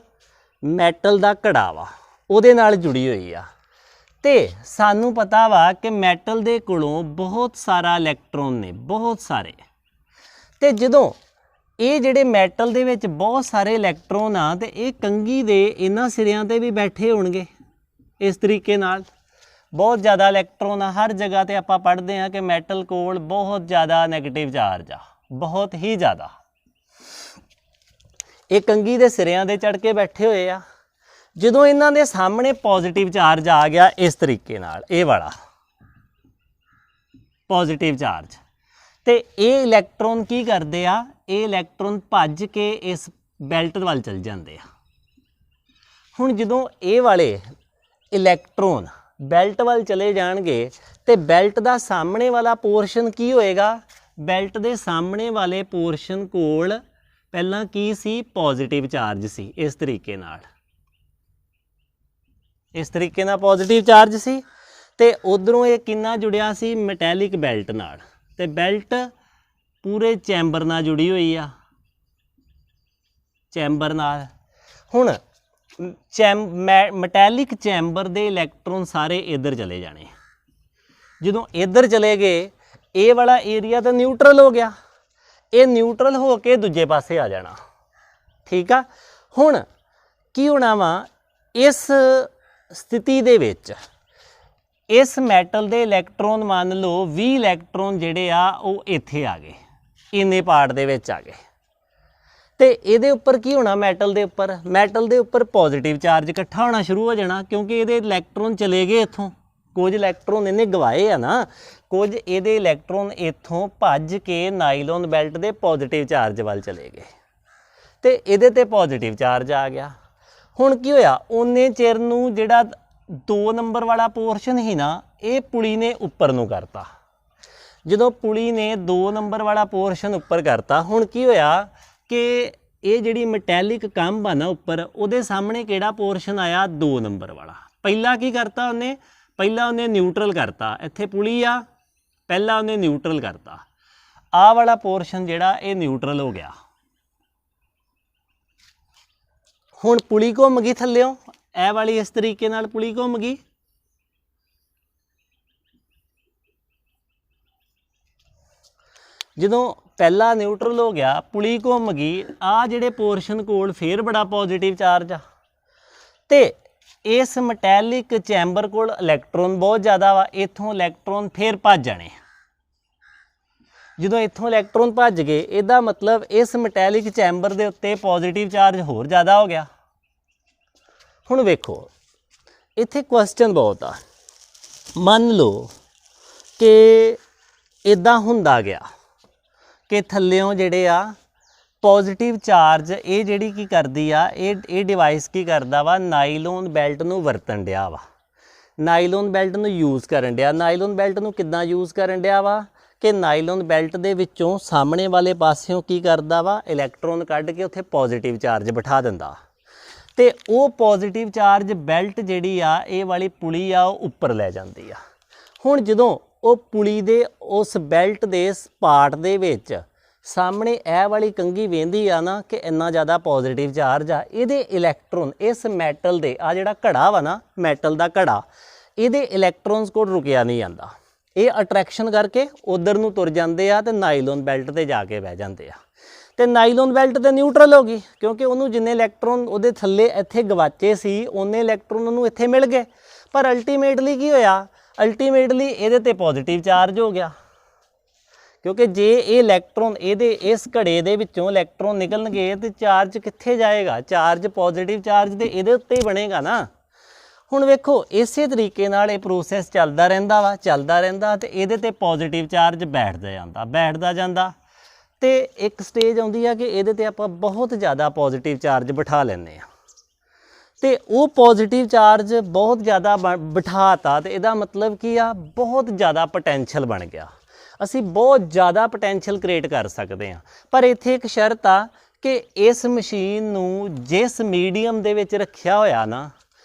ਮੈਟਲ ਦਾ ਘੜਾ ਵਾ ਉਹਦੇ ਨਾਲ ਜੁੜੀ ਹੋਈ ਆ ਤੇ ਸਾਨੂੰ ਪਤਾ ਵਾ ਕਿ ਮੈਟਲ ਦੇ ਕੋਲੋਂ ਬਹੁਤ ਸਾਰਾ ਇਲੈਕਟ੍ਰੋਨ ਨੇ, ਬਹੁਤ ਸਾਰੇ। ਤੇ ਜਦੋਂ ਇਹ ਜਿਹੜੇ ਮੈਟਲ ਦੇ ਵਿੱਚ ਬਹੁਤ ਸਾਰੇ ਇਲੈਕਟ੍ਰੋਨ ਆ ਤੇ ਇਹ ਕੰਘੀ ਦੇ ਇਹਨਾਂ ਸਿਰਿਆਂ ਤੇ ਵੀ ਬੈਠੇ ਹੋਣਗੇ ਇਸ ਤਰੀਕੇ ਨਾਲ। ਬਹੁਤ ਜ਼ਿਆਦਾ ਇਲੈਕਟ੍ਰੋਨ ਆ, ਹਰ ਜਗ੍ਹਾ ਤੇ ਆਪਾਂ ਪੜ੍ਹਦੇ ਆ ਕਿ ਮੈਟਲ ਕੋਲ ਬਹੁਤ ਜ਼ਿਆਦਾ ਨੈਗੇਟਿਵ ਚਾਰਜ ਆ, ਬਹੁਤ ਹੀ ਜ਼ਿਆਦਾ। ਇਹ ਕੰਘੀ ਦੇ ਸਿਰਿਆਂ ਦੇ ਚੜ੍ਹ ਕੇ ਬੈਠੇ ਹੋਏ ਆ। ਜਦੋਂ ਇਹਨਾਂ ਦੇ ਸਾਹਮਣੇ ਪੋਜ਼ਿਟਿਵ ਚਾਰਜ ਆ ਗਿਆ ਇਸ ਤਰੀਕੇ ਨਾਲ, ਇਹ ਵਾਲਾ ਪੋਜ਼ਿਟਿਵ ਚਾਰਜ, ਤੇ ਇਹ ਇਲੈਕਟ੍ਰੋਨ ਕੀ ਕਰਦੇ ਆ, ਇਹ ਇਲੈਕਟ੍ਰੋਨ ਭੱਜ ਕੇ ਇਸ ਬੈਲਟ ਵੱਲ ਚਲ ਜਾਂਦੇ ਆ। ਹੁਣ ਜਦੋਂ ਇਹ ਵਾਲੇ ਇਲੈਕਟ੍ਰੋਨ ਬੈਲਟ ਵੱਲ ਚਲੇ ਜਾਣਗੇ ਤੇ ਬੈਲਟ ਦਾ ਸਾਹਮਣੇ ਵਾਲਾ ਪੋਰਸ਼ਨ ਕੀ ਹੋਏਗਾ, ਬੈਲਟ ਦੇ ਸਾਹਮਣੇ ਵਾਲੇ ਪੋਰਸ਼ਨ ਕੋਲ ਪਹਿਲਾਂ ਕੀ ਸੀ, ਪੋਜ਼ਿਟਿਵ ਚਾਰਜ ਸੀ। ਇਸ ਤਰੀਕੇ ਨਾਲ, ਇਸ ਤਰੀਕੇ ਨਾਲ ਪੋਜ਼ਿਟਿਵ ਚਾਰਜ ਸੀ ਤੇ ਉਧਰੋਂ ਇਹ ਕਿੰਨਾ ਜੁੜਿਆ ਸੀ, ਮੈਟੈਲਿਕ ਬੈਲਟ ਨਾਲ। ਤੇ ਬੈਲਟ ਪੂਰੇ ਚੈਂਬਰ ਨਾਲ ਜੁੜੀ ਹੋਈ ਆ, ਚੈਂਬਰ ਨਾਲ। ਹੁਣ ਮੈਟੈਲਿਕ ਚੈਂਬਰ ਦੇ ਇਲੈਕਟ੍ਰੋਨ ਸਾਰੇ ਇੱਧਰ ਚਲੇ ਜਾਣੇ। ਜਦੋਂ ਇੱਧਰ ਚਲੇ ਗਏ ਇਹ ਵਾਲਾ ਏਰੀਆ ਤਾਂ ਨਿਊਟਰਲ ਹੋ ਗਿਆ, ਇਹ ਨਿਊਟਰਲ ਹੋ ਕੇ ਦੂਜੇ ਪਾਸੇ ਆ ਜਾਣਾ। ਠੀਕ ਆ, ਹੁਣ ਕੀ ਹੋਣਾ ਵਾ ਇਸ ਸਥਿਤੀ ਦੇ ਵਿੱਚ ਇਸ ਮੈਟਲ ਦੇ ਇਲੈਕਟ੍ਰੋਨ ਮੰਨ ਲਓ 20 ਇਲੈਕਟ੍ਰੋਨ ਜਿਹੜੇ ਆ ਉਹ ਇੱਥੇ ਆ ਗਏ, ਇੰਨੇ ਪਾਰਟ ਦੇ ਵਿੱਚ ਆ ਗਏ। ਤੇ ਇਹਦੇ ਉੱਪਰ ਕੀ ਹੋਣਾ ਮੈਟਲ ਦੇ ਉੱਪਰ ਪੋਜ਼ਿਟਿਵ ਚਾਰਜ ਇਕੱਠਾ ਹੋਣਾ ਸ਼ੁਰੂ ਹੋ ਜਾਣਾ, ਕਿਉਂਕਿ ਇਹਦੇ ਇਲੈਕਟ੍ਰੋਨ ਚਲੇ ਗਏ ਇੱਥੋਂ, ਕੁਝ ਇਲੈਕਟ੍ਰੋਨ ਇਹਨੇ ਗਵਾਏ ਆ ਨਾ, ਕੁਝ ਇਹਦੇ ਇਲੈਕਟ੍ਰੋਨ ਇੱਥੋਂ ਭੱਜ ਕੇ ਨਾਈਲੋਨ ਬੈਲਟ ਦੇ ਪੋਜ਼ਿਟਿਵ ਚਾਰਜ ਵੱਲ ਚਲੇ ਗਏ ਤੇ ਇਹਦੇ ਤੇ ਪੋਜ਼ਿਟਿਵ ਚਾਰਜ ਆ ਗਿਆ। ਹੁਣ ਕੀ ਹੋਇਆ, ਓਨੇ ਚਿਰ ਨੂੰ ਜਿਹੜਾ 2 ਨੰਬਰ ਵਾਲਾ ਪੋਰਸ਼ਨ ਸੀ ਨਾ ਇਹ ਪੁਲੀ ਨੇ ਉੱਪਰ ਨੂੰ ਕਰਤਾ। ਜਦੋਂ ਪੁਲੀ ਨੇ 2 ਨੰਬਰ ਵਾਲਾ ਪੋਰਸ਼ਨ ਉੱਪਰ ਕਰਤਾ, ਹੁਣ ਕੀ ਹੋਇਆ ਕਿ ਇਹ ਜਿਹੜੀ ਮੈਟੈਲਿਕ ਕੰਬ ਆ ਨਾ ਉੱਪਰ, ਉਹਦੇ ਸਾਹਮਣੇ ਕਿਹੜਾ ਪੋਰਸ਼ਨ ਆਇਆ 2 ਨੰਬਰ ਵਾਲਾ। ਪਹਿਲਾਂ ਕੀ ਕਰਤਾ ਉਹਨੇ, ਪਹਿਲਾਂ ਉਹਨੇ ਨਿਊਟਰਲ ਕਰਤਾ, ਇੱਥੇ ਪੁਲੀ ਆ, ਪਹਿਲਾਂ ਉਹਨੇ ਨਿਊਟਰਲ ਕਰਤਾ, ਆਹ ਵਾਲਾ ਪੋਰਸ਼ਨ ਜਿਹੜਾ ਇਹ ਨਿਊਟਰਲ ਹੋ ਗਿਆ। ਹੁਣ ਪੁਲੀ ਘੁੰਮ ਗਈ ਥੱਲਿਓਂ, ਇਹ ਵਾਲੀ ਇਸ ਤਰੀਕੇ ਨਾਲ ਪੁਲੀ ਘੁੰਮ ਗਈ, ਜਦੋਂ ਪਹਿਲਾ ਨਿਊਟਰਲ ਹੋ ਗਿਆ ਪੁਲੀ ਘੁੰਮ ਗਈ, ਆਹ ਜਿਹੜੇ ਪੋਰਸ਼ਨ ਕੋਲ ਫੇਰ ਬੜਾ ਪੋਜ਼ਿਟਿਵ ਚਾਰਜ ਆ ਤੇ ਇਸ ਮੈਟੈਲਿਕ ਚੈਂਬਰ ਕੋਲ ਇਲੈਕਟ੍ਰੋਨ ਬਹੁਤ ਜ਼ਿਆਦਾ ਵਾ, ਇੱਥੋਂ ਇਲੈਕਟ੍ਰੋਨ ਫੇਰ ਭੱਜ ਜਾਣੇ। ਜਦੋਂ ਇੱਥੋਂ ਇਲੈਕਟ੍ਰੋਨ ਭੱਜ ਗਏ ਇਹਦਾ ਮਤਲਬ ਇਸ ਮੈਟੈਲਿਕ ਚੈਂਬਰ ਦੇ ਉੱਤੇ ਪੋਜ਼ਿਟਿਵ ਚਾਰਜ ਹੋਰ ਜ਼ਿਆਦਾ ਹੋ ਗਿਆ। ਹੁਣ ਵੇਖੋ ਇੱਥੇ ਕੁਐਸਚਨ ਬਹੁਤ ਆ, ਮੰਨ ਲਓ ਕਿ ਇੱਦਾਂ ਹੁੰਦਾ ਗਿਆ ਕਿ ਥੱਲਿਓਂ ਜਿਹੜੇ ਆ ਪੋਜ਼ਿਟਿਵ ਚਾਰਜ ਇਹ ਜਿਹੜੀ ਕੀ ਕਰਦੀ ਆ, ਇਹ ਡਿਵਾਈਸ ਕੀ ਕਰਦਾ ਵਾ, ਨਾਈਲੋਨ ਬੈਲਟ ਨੂੰ ਵਰਤਣ ਡਿਆ ਵਾ, ਨਾਈਲੋਨ ਬੈਲਟ ਨੂੰ ਯੂਜ਼ ਕਰਨ ਡਿਆ। ਨਾਈਲੋਨ ਬੈਲਟ ਨੂੰ ਕਿੱਦਾਂ ਯੂਜ਼ ਕਰਨ ਡਿਆ ਵਾ ਕਿ ਨਾਈਲੋਨ ਬੈਲਟ ਦੇ ਵਿੱਚੋਂ ਸਾਹਮਣੇ ਵਾਲੇ ਪਾਸਿਓਂ ਕੀ ਕਰਦਾ ਵਾ, ਇਲੈਕਟ੍ਰੋਨ ਕੱਢ ਕੇ ਉੱਥੇ ਪੋਜ਼ਿਟਿਵ ਚਾਰਜ ਬਿਠਾ ਦਿੰਦਾ ਤੇ ਉਹ ਪੋਜ਼ਿਟਿਵ ਚਾਰਜ ਬੈਲਟ ਜਿਹੜੀ ਆ ਇਹ ਵਾਲੀ ਪੁਲੀ ਆ ਉਹ ਉੱਪਰ ਲੈ ਜਾਂਦੀ ਆ। ਹੁਣ ਜਦੋਂ ਉਹ ਪੁਲੀ ਦੇ ਉਸ ਬੈਲਟ ਦੇ ਪਾਰਟ ਦੇ ਵਿੱਚ ਸਾਹਮਣੇ ਇਹ ਵਾਲੀ ਕੰਘੀ ਵੇਂਦੀ ਆ ਨਾ ਕਿ ਇੰਨਾ ਜ਼ਿਆਦਾ ਪੋਜ਼ਿਟਿਵ ਚਾਰਜ ਆ, ਇਹਦੇ ਇਲੈਕਟ੍ਰੋਨ ਇਸ ਮੈਟਲ ਦੇ ਆ ਜਿਹੜਾ ਘੜਾ ਵਾ ਨਾ, ਮੈਟਲ ਦਾ ਘੜਾ, ਇਹਦੇ ਇਲੈਕਟ੍ਰੋਨਸ ਕੋਲ ਰੁਕਿਆ ਨਹੀਂ ਜਾਂਦਾ, ਇਹ ਅਟਰੈਕਸ਼ਨ ਕਰਕੇ ਉਧਰ ਨੂੰ ਤੁਰ ਜਾਂਦੇ ਆ ਤੇ ਨਾਈਲੋਨ ਬੈਲਟ ਤੇ ਜਾ ਕੇ ਬਹਿ ਜਾਂਦੇ ਆ ਤੇ ਨਾਈਲੋਨ ਬੈਲਟ ਤੇ ਨਿਊਟਰਲ ਹੋ ਗਈ, ਕਿਉਂਕਿ ਉਹਨੂੰ ਜਿੰਨੇ ਇਲੈਕਟ੍ਰੋਨ ਉਹਦੇ ਥੱਲੇ ਇੱਥੇ ਗਵਾਚੇ ਸੀ ਉਹਨੇ ਇਲੈਕਟ੍ਰੋਨ ਉਹਨੂੰ ਇੱਥੇ ਮਿਲ ਗਏ। ਪਰ ਅਲਟੀਮੇਟਲੀ ਕੀ ਹੋਇਆ, ਅਲਟੀਮੇਟਲੀ ਇਹਦੇ ਤੇ ਪੋਜ਼ਿਟਿਵ ਚਾਰਜ ਹੋ ਗਿਆ, ਕਿਉਂਕਿ ਜੇ ਇਹ ਇਲੈਕਟ੍ਰੋਨ ਇਹਦੇ ਇਸ ਘੜੇ ਦੇ ਵਿੱਚੋਂ ਇਲੈਕਟ੍ਰੋਨ ਨਿਕਲਣਗੇ ਤੇ ਚਾਰਜ ਕਿੱਥੇ ਜਾਏਗਾ, ਚਾਰਜ ਪੋਜ਼ਿਟਿਵ ਚਾਰਜ ਤੇ ਇਹਦੇ ਉੱਤੇ ਹੀ ਬਣੇਗਾ ਨਾ। ਹੁਣ ਵੇਖੋ ਇਸੇ ਤਰੀਕੇ ਨਾਲ ਇਹ ਪ੍ਰੋਸੈਸ ਚੱਲਦਾ ਰਹਿੰਦਾ ਵਾ, ਚੱਲਦਾ ਰਹਿੰਦਾ ਤੇ ਇਹਦੇ ਤੇ ਪੋਜ਼ਿਟਿਵ ਚਾਰਜ ਬੈਠਦਾ ਜਾਂਦਾ ਤੇ ਇੱਕ ਸਟੇਜ ਆਉਂਦੀ ਆ ਕਿ ਇਹਦੇ ਤੇ ਆਪਾਂ ਬਹੁਤ ਜ਼ਿਆਦਾ ਪੋਜ਼ਿਟਿਵ ਚਾਰਜ ਬਿਠਾ ਲੈਂਦੇ ਆ ਤੇ ਉਹ ਪੋਜ਼ਿਟਿਵ ਚਾਰਜ ਬਹੁਤ ਜ਼ਿਆਦਾ ਬਿਠਾਤਾ ਤੇ ਇਹਦਾ ਮਤਲਬ ਕੀ ਆ, ਬਹੁਤ ਜ਼ਿਆਦਾ ਪੋਟੈਂਸ਼ੀਅਲ ਬਣ ਗਿਆ, ਅਸੀਂ ਬਹੁਤ ਜ਼ਿਆਦਾ ਪੋਟੈਂਸ਼ੀਅਲ ਕ੍ਰੀਏਟ ਕਰ ਸਕਦੇ ਹਾਂ। ਪਰ ਇੱਥੇ ਇੱਕ ਸ਼ਰਤ ਆ ਕਿ ਇਸ ਮਸ਼ੀਨ ਨੂੰ ਜਿਸ ਮੀਡੀਅਮ ਦੇ ਵਿੱਚ ਰੱਖਿਆ ਹੋਇਆ ਨਾ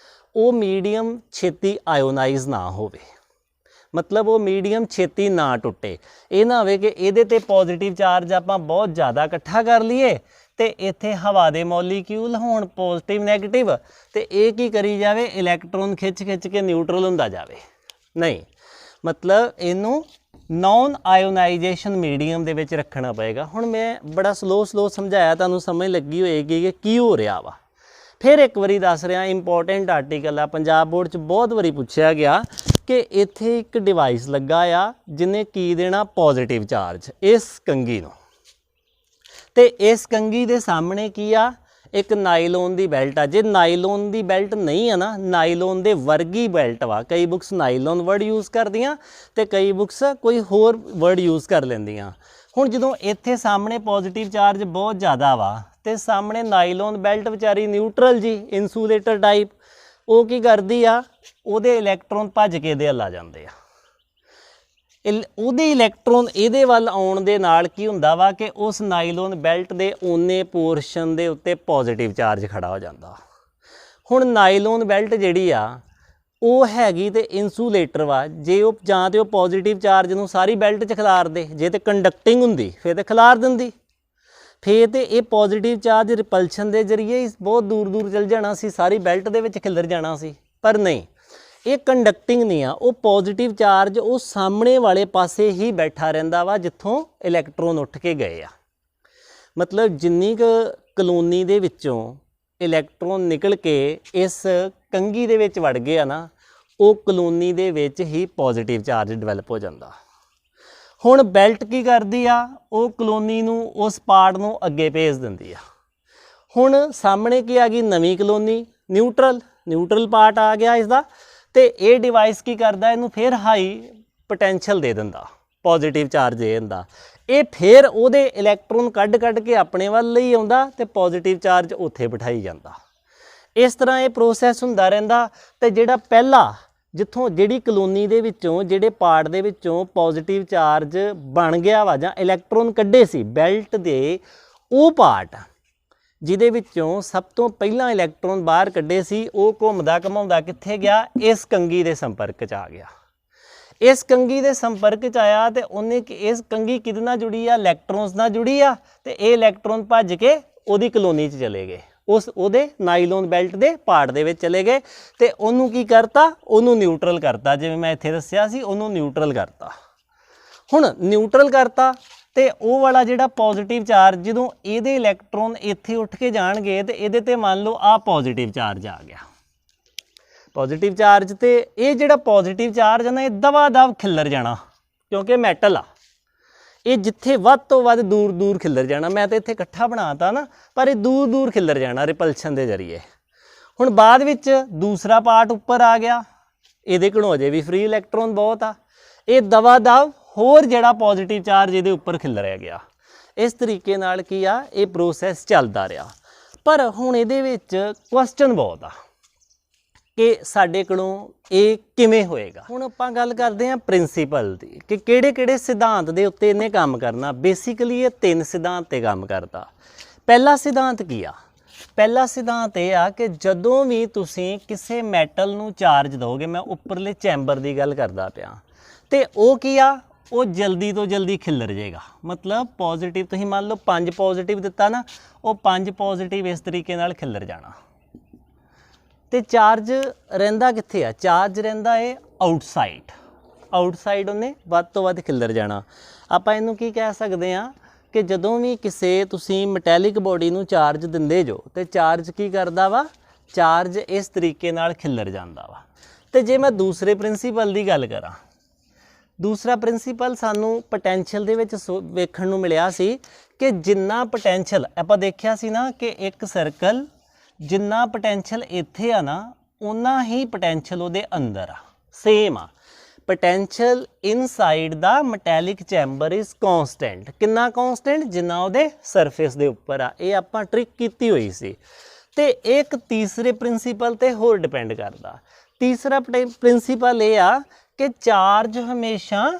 ਉਹ ਮੀਡੀਅਮ ਛੇਤੀ ਆਇਓਨਾਈਜ਼ ਨਾ ਹੋਵੇ, ਮਤਲਬ ਉਹ ਮੀਡੀਅਮ ਛੇਤੀ ਨਾ ਟੁੱਟੇ। ਇਹ ਨਾ ਹੋਵੇ ਕਿ ਇਹਦੇ ਤੇ ਪੋਜ਼ਿਟਿਵ ਚਾਰਜ ਆਪਾਂ ਬਹੁਤ ਜ਼ਿਆਦਾ ਇਕੱਠਾ ਕਰ ਲਈਏ ਤੇ ਇੱਥੇ ਹਵਾ ਦੇ ਮੋਲੀਕਿਊਲ ਹੋਣ ਪੋਜ਼ਿਟਿਵ ਨੈਗੇਟਿਵ ਤੇ ਇਹ ਕੀ ਕਰੀ ਜਾਵੇ, ਇਲੈਕਟ੍ਰੋਨ ਖਿੱਚ ਕੇ ਨਿਊਟਰਲ ਹੁੰਦਾ ਜਾਵੇ। ਨਹੀਂ, ਮਤਲਬ ਇਹਨੂੰ ਨੌਨ ਆਇਓਨਾਈਜੇਸ਼ਨ ਮੀਡੀਅਮ ਦੇ ਵਿੱਚ ਰੱਖਣਾ ਪਏਗਾ। ਹੁਣ ਮੈਂ ਬੜਾ ਸਲੋ ਸਮਝਾਇਆ, ਤੁਹਾਨੂੰ ਸਮਝ ਲੱਗੀ ਹੋਏਗੀ ਕਿ ਕੀ ਹੋ ਰਿਹਾ ਵਾ। ਫਿਰ ਇੱਕ ਵਾਰੀ ਦੱਸ ਰਿਹਾ, ਇੰਪੋਰਟੈਂਟ ਆਰਟੀਕਲ ਆ, ਪੰਜਾਬ ਬੋਰਡ 'ਚ ਬਹੁਤ ਵਾਰੀ ਪੁੱਛਿਆ ਗਿਆ ਕਿ ਇੱਥੇ ਇੱਕ ਡਿਵਾਈਸ ਲੱਗਾ ਆ ਜਿਹਨੇ ਕੀ ਦੇਣਾ, ਪੋਜ਼ਿਟਿਵ ਚਾਰਜ ਇਸ ਕੰਘੀ ਨੂੰ, ਤੇ ਇਸ ਕੰਘੀ ਦੇ ਸਾਹਮਣੇ ਕੀ ਆ, ਇੱਕ ਨਾਈਲੋਨ ਦੀ ਬੈਲਟ ਆ। ਜੇ ਨਾਈਲੋਨ ਦੀ ਬੈਲਟ ਨਹੀਂ ਆ ਨਾ, ਨਾਈਲੋਨ ਦੇ ਵਰਗੀ ਬੈਲਟ ਵਾ, ਕਈ ਬੁੱਕਸ ਨਾਈਲੋਨ ਵਰਡ ਯੂਜ਼ ਕਰਦੀਆਂ ਤੇ ਕਈ ਬੁੱਕਸ ਕੋਈ ਹੋਰ ਵਰਡ ਯੂਜ਼ ਕਰ ਲੈਂਦੀਆਂ। ਹੁਣ ਜਦੋਂ ਇੱਥੇ ਸਾਹਮਣੇ ਪੋਜ਼ਿਟਿਵ ਚਾਰਜ ਬਹੁਤ ਜ਼ਿਆਦਾ ਵਾ ਤੇ ਸਾਹਮਣੇ ਨਾਈਲੋਨ ਬੈਲਟ ਵਿਚਾਰੀ ਨਿਊਟਰਲ ਜੀ, ਇਨਸੂਲੇਟਰ ਟਾਈਪ, ਉਹ ਕੀ ਕਰਦੀ ਆ, ਉਹਦੇ ਇਲੈਕਟ੍ਰੋਨ ਭੱਜ ਕੇ ਇਹਦੇ ਵੱਲ ਆ ਜਾਂਦੇ ਆ। ਉਹਦੇ ਇਲੈਕਟ੍ਰੋਨ ਇਹਦੇ ਵੱਲ ਆਉਣ ਦੇ ਨਾਲ ਕੀ ਹੁੰਦਾ ਵਾ ਕਿ ਉਸ ਨਾਈਲੋਨ ਬੈਲਟ ਦੇ ਓਨੇ ਪੋਰਸ਼ਨ ਦੇ ਉੱਤੇ ਪੋਜ਼ਿਟਿਵ ਚਾਰਜ ਖੜਾ ਹੋ ਜਾਂਦਾ। ਹੁਣ ਨਾਈਲੋਨ ਬੈਲਟ ਜਿਹੜੀ ਆ ਉਹ ਹੈਗੀ ਤੇ ਇਨਸੂਲੇਟਰ ਵਾ, ਜੇ ਉਹ ਜਾਂ ਤੇ ਉਹ ਪੋਜ਼ਿਟਿਵ ਚਾਰਜ ਨੂੰ ਸਾਰੀ ਬੈਲਟ 'ਚ ਖਿਲਾਰ ਦੇ, ਜੇ ਤੇ ਕੰਡਕਟਿੰਗ ਹੁੰਦੀ ਫਿਰ ਤੇ ਖਿਲਾਰ ਦਿੰਦੀ, ਫੇਰ ਤੇ ਇਹ ਪੋਜ਼ਿਟਿਵ ਚਾਰਜ ਰਿਪਲਸ਼ਨ ਦੇ ਜ਼ਰੀਏ ਹੀ ਬਹੁਤ ਦੂਰ ਦੂਰ ਚਲ ਜਾਣਾ ਸੀ, ਸਾਰੀ ਬੈਲਟ ਦੇ ਵਿੱਚ ਖਿਲਰ ਜਾਣਾ ਸੀ। ਪਰ ਨਹੀਂ, ਇਹ ਕੰਡਕਟਿੰਗ ਨਹੀਂ ਆ। ਉਹ ਪੋਜ਼ਿਟਿਵ ਚਾਰਜ ਉਹ ਸਾਹਮਣੇ ਵਾਲੇ ਪਾਸੇ ਹੀ ਬੈਠਾ ਰਹਿੰਦਾ ਵਾ ਜਿੱਥੋਂ ਇਲੈਕਟ੍ਰੋਨ ਉੱਠ ਕੇ ਗਏ ਆ। ਮਤਲਬ ਜਿੰਨੀ ਕੁ ਕਲੋਨੀ ਦੇ ਵਿੱਚੋਂ ਇਲੈਕਟ੍ਰੋਨ ਨਿਕਲ ਕੇ ਇਸ ਕੰਘੀ ਦੇ ਵਿੱਚ ਵੜ ਗਏ ਆ ਨਾ, ਉਹ ਕਲੋਨੀ ਦੇ ਵਿੱਚ ਹੀ ਪੋਜ਼ਿਟਿਵ ਚਾਰਜ ਡਿਵੈਲਪ ਹੋ ਜਾਂਦਾ। ਹੁਣ ਬੈਲਟ ਕੀ ਕਰਦੀ ਆ, ਉਹ ਕਲੋਨੀ ਨੂੰ ਉਸ ਪਾਰਟ ਨੂੰ ਅੱਗੇ ਭੇਜ ਦਿੰਦੀ ਆ। ਹੁਣ ਸਾਹਮਣੇ ਕੀ ਆ ਗਈ, ਨਵੀਂ ਕਲੋਨੀ, ਨਿਊਟਰਲ ਪਾਰਟ ਆ ਗਿਆ ਇਸਦਾ। ਤੇ ਇਹ ਡਿਵਾਈਸ ਕੀ ਕਰਦਾ, ਇਹਨੂੰ ਫਿਰ ਹਾਈ ਪੋਟੈਂਸ਼ੀਅਲ ਦੇ ਦਿੰਦਾ, ਪੋਜ਼ਿਟਿਵ ਚਾਰਜ ਦੇ ਦਿੰਦਾ। ਇਹ ਫਿਰ ਉਹਦੇ ਇਲੈਕਟ੍ਰੋਨ ਕੱਢ ਕੇ ਆਪਣੇ ਵੱਲ ਲਈ ਆਉਂਦਾ ਤੇ ਪੋਜ਼ਿਟਿਵ ਚਾਰਜ ਉੱਥੇ ਬਿਠਾਈ ਜਾਂਦਾ। ਇਸ ਤਰ੍ਹਾਂ ਇਹ ਪ੍ਰੋਸੈਸ ਹੁੰਦਾ ਰਹਿੰਦਾ। ਤੇ ਜਿਹੜਾ ਪਹਿਲਾ ਜਿੱਥੋਂ ਜਿਹੜੀ ਕਲੋਨੀ ਦੇ ਵਿੱਚੋਂ ਜਿਹੜੇ ਪਾਰਟ ਦੇ ਵਿੱਚੋਂ ਪੋਜ਼ਿਟਿਵ ਚਾਰਜ ਬਣ ਗਿਆ ਵਾ ਜਾਂ ਇਲੈਕਟ੍ਰੋਨ ਕੱਢੇ ਸੀ ਬੈਲਟ ਦੇ, ਉਹ ਪਾਰਟ ਜਿਹਦੇ ਵਿੱਚੋਂ ਸਭ ਤੋਂ ਪਹਿਲਾਂ ਇਲੈਕਟ੍ਰੋਨ ਬਾਹਰ ਕੱਢੇ ਸੀ, ਉਹ ਘੁੰਮਦਾ ਘਮਾਉਂਦਾ ਕਿੱਥੇ ਗਿਆ, ਇਸ ਕੰਘੀ ਦੇ ਸੰਪਰਕ 'ਚ ਆ ਗਿਆ। ਇਸ ਕੰਘੀ ਦੇ ਸੰਪਰਕ 'ਚ ਆਇਆ ਤੇ ਉਹਨੇ ਇਸ ਕੰਘੀ ਕਿਹਦੇ ਨਾਲ ਜੁੜੀ ਆ, ਇਲੈਕਟ੍ਰੋਨਸ ਨਾਲ ਜੁੜੀ ਆ। ਤੇ ਇਹ ਇਲੈਕਟ੍ਰੋਨ ਭੱਜ ਕੇ ਉਹਦੀ ਕਲੋਨੀ 'ਚ ਚਲੇ ਗਏ, ਉਹਦੇ ਨਾਈਲੋਨ ਬੈਲਟ ਦੇ ਪਾਰਟ ਦੇ ਵਿੱਚ ਚਲੇ ਗਏ। ਤੇ ਉਹਨੂੰ ਕੀ ਕਰਤਾ, ਉਹਨੂੰ ਨਿਊਟਰਲ ਕਰਤਾ। ਜਿਵੇਂ ਮੈਂ ਇੱਥੇ ਦੱਸਿਆ ਸੀ, ਉਹਨੂੰ ਨਿਊਟਰਲ ਕਰਤਾ। ਹੁਣ ਨਿਊਟਰਲ ਕਰਤਾ ਤੇ ਉਹ ਵਾਲਾ ਜਿਹੜਾ ਪੋਜ਼ਿਟਿਵ ਚਾਰਜ, ਜਦੋਂ ਇਹਦੇ ਇਲੈਕਟ੍ਰੋਨ ਇੱਥੇ ਉੱਠ ਕੇ ਜਾਣਗੇ ਤੇ ਇਹਦੇ ਤੇ ਮੰਨ ਲਓ ਆਹ ਪੋਜ਼ਿਟਿਵ ਚਾਰਜ ਆ ਗਿਆ। ਪੋਜ਼ਿਟਿਵ ਚਾਰਜ ਤੇ ਇਹ ਜਿਹੜਾ ਪੋਜ਼ਿਟਿਵ ਚਾਰਜ ਹੈ ਨਾ, ਇਹ ਦਵਾ ਦਵ ਖਿੱਲਰ ਜਾਣਾ, ਕਿਉਂਕਿ ਮੈਟਲ ਆ। ਇਹ ਜਿੱਥੇ ਵੱਧ ਤੋਂ ਵੱਧ ਦੂਰ ਦੂਰ ਖਿੱਲਰ ਜਾਣਾ। ਮੈਂ ਤਾਂ ਇੱਥੇ ਇਕੱਠਾ ਬਣਾਤਾ ਨਾ, ਪਰ ਇਹ ਦੂਰ ਦੂਰ ਖਿੱਲਰ ਜਾਣਾ ਰਿਪਲਸ਼ਨ ਦੇ ਜ਼ਰੀਏ। ਹੁਣ ਬਾਅਦ ਵਿੱਚ ਦੂਸਰਾ ਪਾਰਟ ਉੱਪਰ ਆ ਗਿਆ, ਇਹਦੇ ਕੋਲੋਂ ਅਜੇ ਵੀ ਫ੍ਰੀ ਇਲੈਕਟ੍ਰੋਨ ਬਹੁਤ ਆ। ਇਹ ਦਵਾ ਦਵ ਹੋਰ ਜਿਹੜਾ ਪੋਜ਼ਿਟਿਵ ਚਾਰਜ ਇਹਦੇ ਉੱਪਰ ਖਿੱਲਰਿਆ ਗਿਆ। ਇਸ ਤਰੀਕੇ ਨਾਲ ਕੀ ਆ, ਇਹ ਪ੍ਰੋਸੈਸ ਚੱਲਦਾ ਰਿਹਾ। ਪਰ ਹੁਣ ਇਹਦੇ ਵਿੱਚ ਕੁਐਸਚਨ ਬਹੁਤ ਆ ਕਿ ਸਾਡੇ ਕੋਲੋਂ ਇਹ ਕਿਵੇਂ ਹੋਏਗਾ। ਹੁਣ ਆਪਾਂ ਗੱਲ ਕਰਦੇ ਹਾਂ ਪ੍ਰਿੰਸੀਪਲ ਦੀ, ਕਿ ਕਿਹੜੇ ਸਿਧਾਂਤ ਦੇ ਉੱਤੇ ਇਹਨੇ ਕੰਮ ਕਰਨਾ। ਬੇਸਿਕਲੀ ਇਹ 3 ਸਿਧਾਂਤ 'ਤੇ ਕੰਮ ਕਰਦਾ। ਪਹਿਲਾ ਸਿਧਾਂਤ ਕੀ ਆ, ਪਹਿਲਾ ਸਿਧਾਂਤ ਇਹ ਆ ਕਿ ਜਦੋਂ ਵੀ ਤੁਸੀਂ ਕਿਸੇ ਮੈਟਲ ਨੂੰ ਚਾਰਜ ਦਿਓਗੇ, ਮੈਂ ਉੱਪਰਲੇ ਚੈਂਬਰ ਦੀ ਗੱਲ ਕਰਦਾ ਪਿਆ, ਤੇ ਉਹ ਕੀ ਆ, ਉਹ ਜਲਦੀ ਤੋਂ ਜਲਦੀ ਖਿੱਲਰ ਜਾਏਗਾ। ਮਤਲਬ ਪੋਜ਼ਿਟਿਵ ਤੁਸੀਂ ਮੰਨ ਲਓ 5 ਪੋਜ਼ਿਟਿਵ ਦਿੱਤਾ ਨਾ, ਉਹ 5 ਪੋਜ਼ਿਟਿਵ ਇਸ ਤਰੀਕੇ ਨਾਲ ਖਿੱਲਰ ਜਾਣਾ। ਤੇ ਚਾਰਜ ਰਹਿੰਦਾ ਕਿੱਥੇ ਆ, ਚਾਰਜ ਰਹਿੰਦਾ ਏ ਆਊਟਸਾਈਡ ਉਹਨੇ ਵੱਧ ਤੋਂ ਵੱਧ ਖਿੱਲਰ ਜਾਣਾ। ਆਪਾਂ ਇਹਨੂੰ ਕੀ ਕਹਿ ਸਕਦੇ ਹਾਂ ਕਿ ਜਦੋਂ ਵੀ ਕਿਸੇ ਤੁਸੀਂ ਮੈਟੈਲਿਕ ਬੋਡੀ ਨੂੰ ਚਾਰਜ ਦਿੰਦੇ ਜੋ, ਤੇ ਚਾਰਜ ਕੀ ਕਰਦਾ ਵਾ, ਚਾਰਜ ਇਸ ਤਰੀਕੇ ਨਾਲ ਖਿੱਲਰ ਜਾਂਦਾ ਵਾ। ਤੇ ਜੇ ਮੈਂ ਦੂਸਰੇ ਪ੍ਰਿੰਸੀਪਲ ਦੀ ਗੱਲ ਕਰਾਂ, ਦੂਸਰਾ ਪ੍ਰਿੰਸੀਪਲ ਸਾਨੂੰ ਪੋਟੈਂਸ਼ੀਅਲ ਦੇ ਵਿੱਚ ਵੇਖਣ ਨੂੰ ਮਿਲਿਆ ਸੀ ਕਿ ਜਿੰਨਾ ਪੋਟੈਂਸ਼ੀਅਲ ਆਪਾਂ ਦੇਖਿਆ ਸੀ ਨਾ, ਕਿ ਇੱਕ ਸਰਕਲ ਜਿੰਨਾ ਪੋਟੈਂਸ਼ੀਅਲ ਇੱਥੇ ਆ ਨਾ, ਉਨਾ ਹੀ ਪੋਟੈਂਸ਼ੀਅਲ ਉਹਦੇ ਅੰਦਰ ਆ, ਸੇਮ ਆ। ਪੋਟੈਂਸ਼ੀਅਲ ਇਨਸਾਈਡ ਦਾ ਮੈਟੈਲਿਕ ਚੈਂਬਰ ਇਜ਼ ਕੌਨਸਟੈਂਟ। ਕਿੰਨਾ ਕੌਨਸਟੈਂਟ, ਜਿੰਨਾ ਉਹਦੇ ਸਰਫੇਸ ਦੇ ਉੱਪਰ ਆ। ਇਹ ਆਪਾਂ ਟ੍ਰਿਕ ਕੀਤੀ ਹੋਈ ਸੀ। ਤੇ ਇੱਕ ਤੀਸਰੇ ਪ੍ਰਿੰਸੀਪਲ ਤੇ ਹੋਰ ਡਿਪੈਂਡ ਕਰਦਾ। ਤੀਸਰਾ ਪ੍ਰਿੰਸੀਪਲ ਇਹ ਆ ਕਿ ਚਾਰਜ ਹਮੇਸ਼ਾ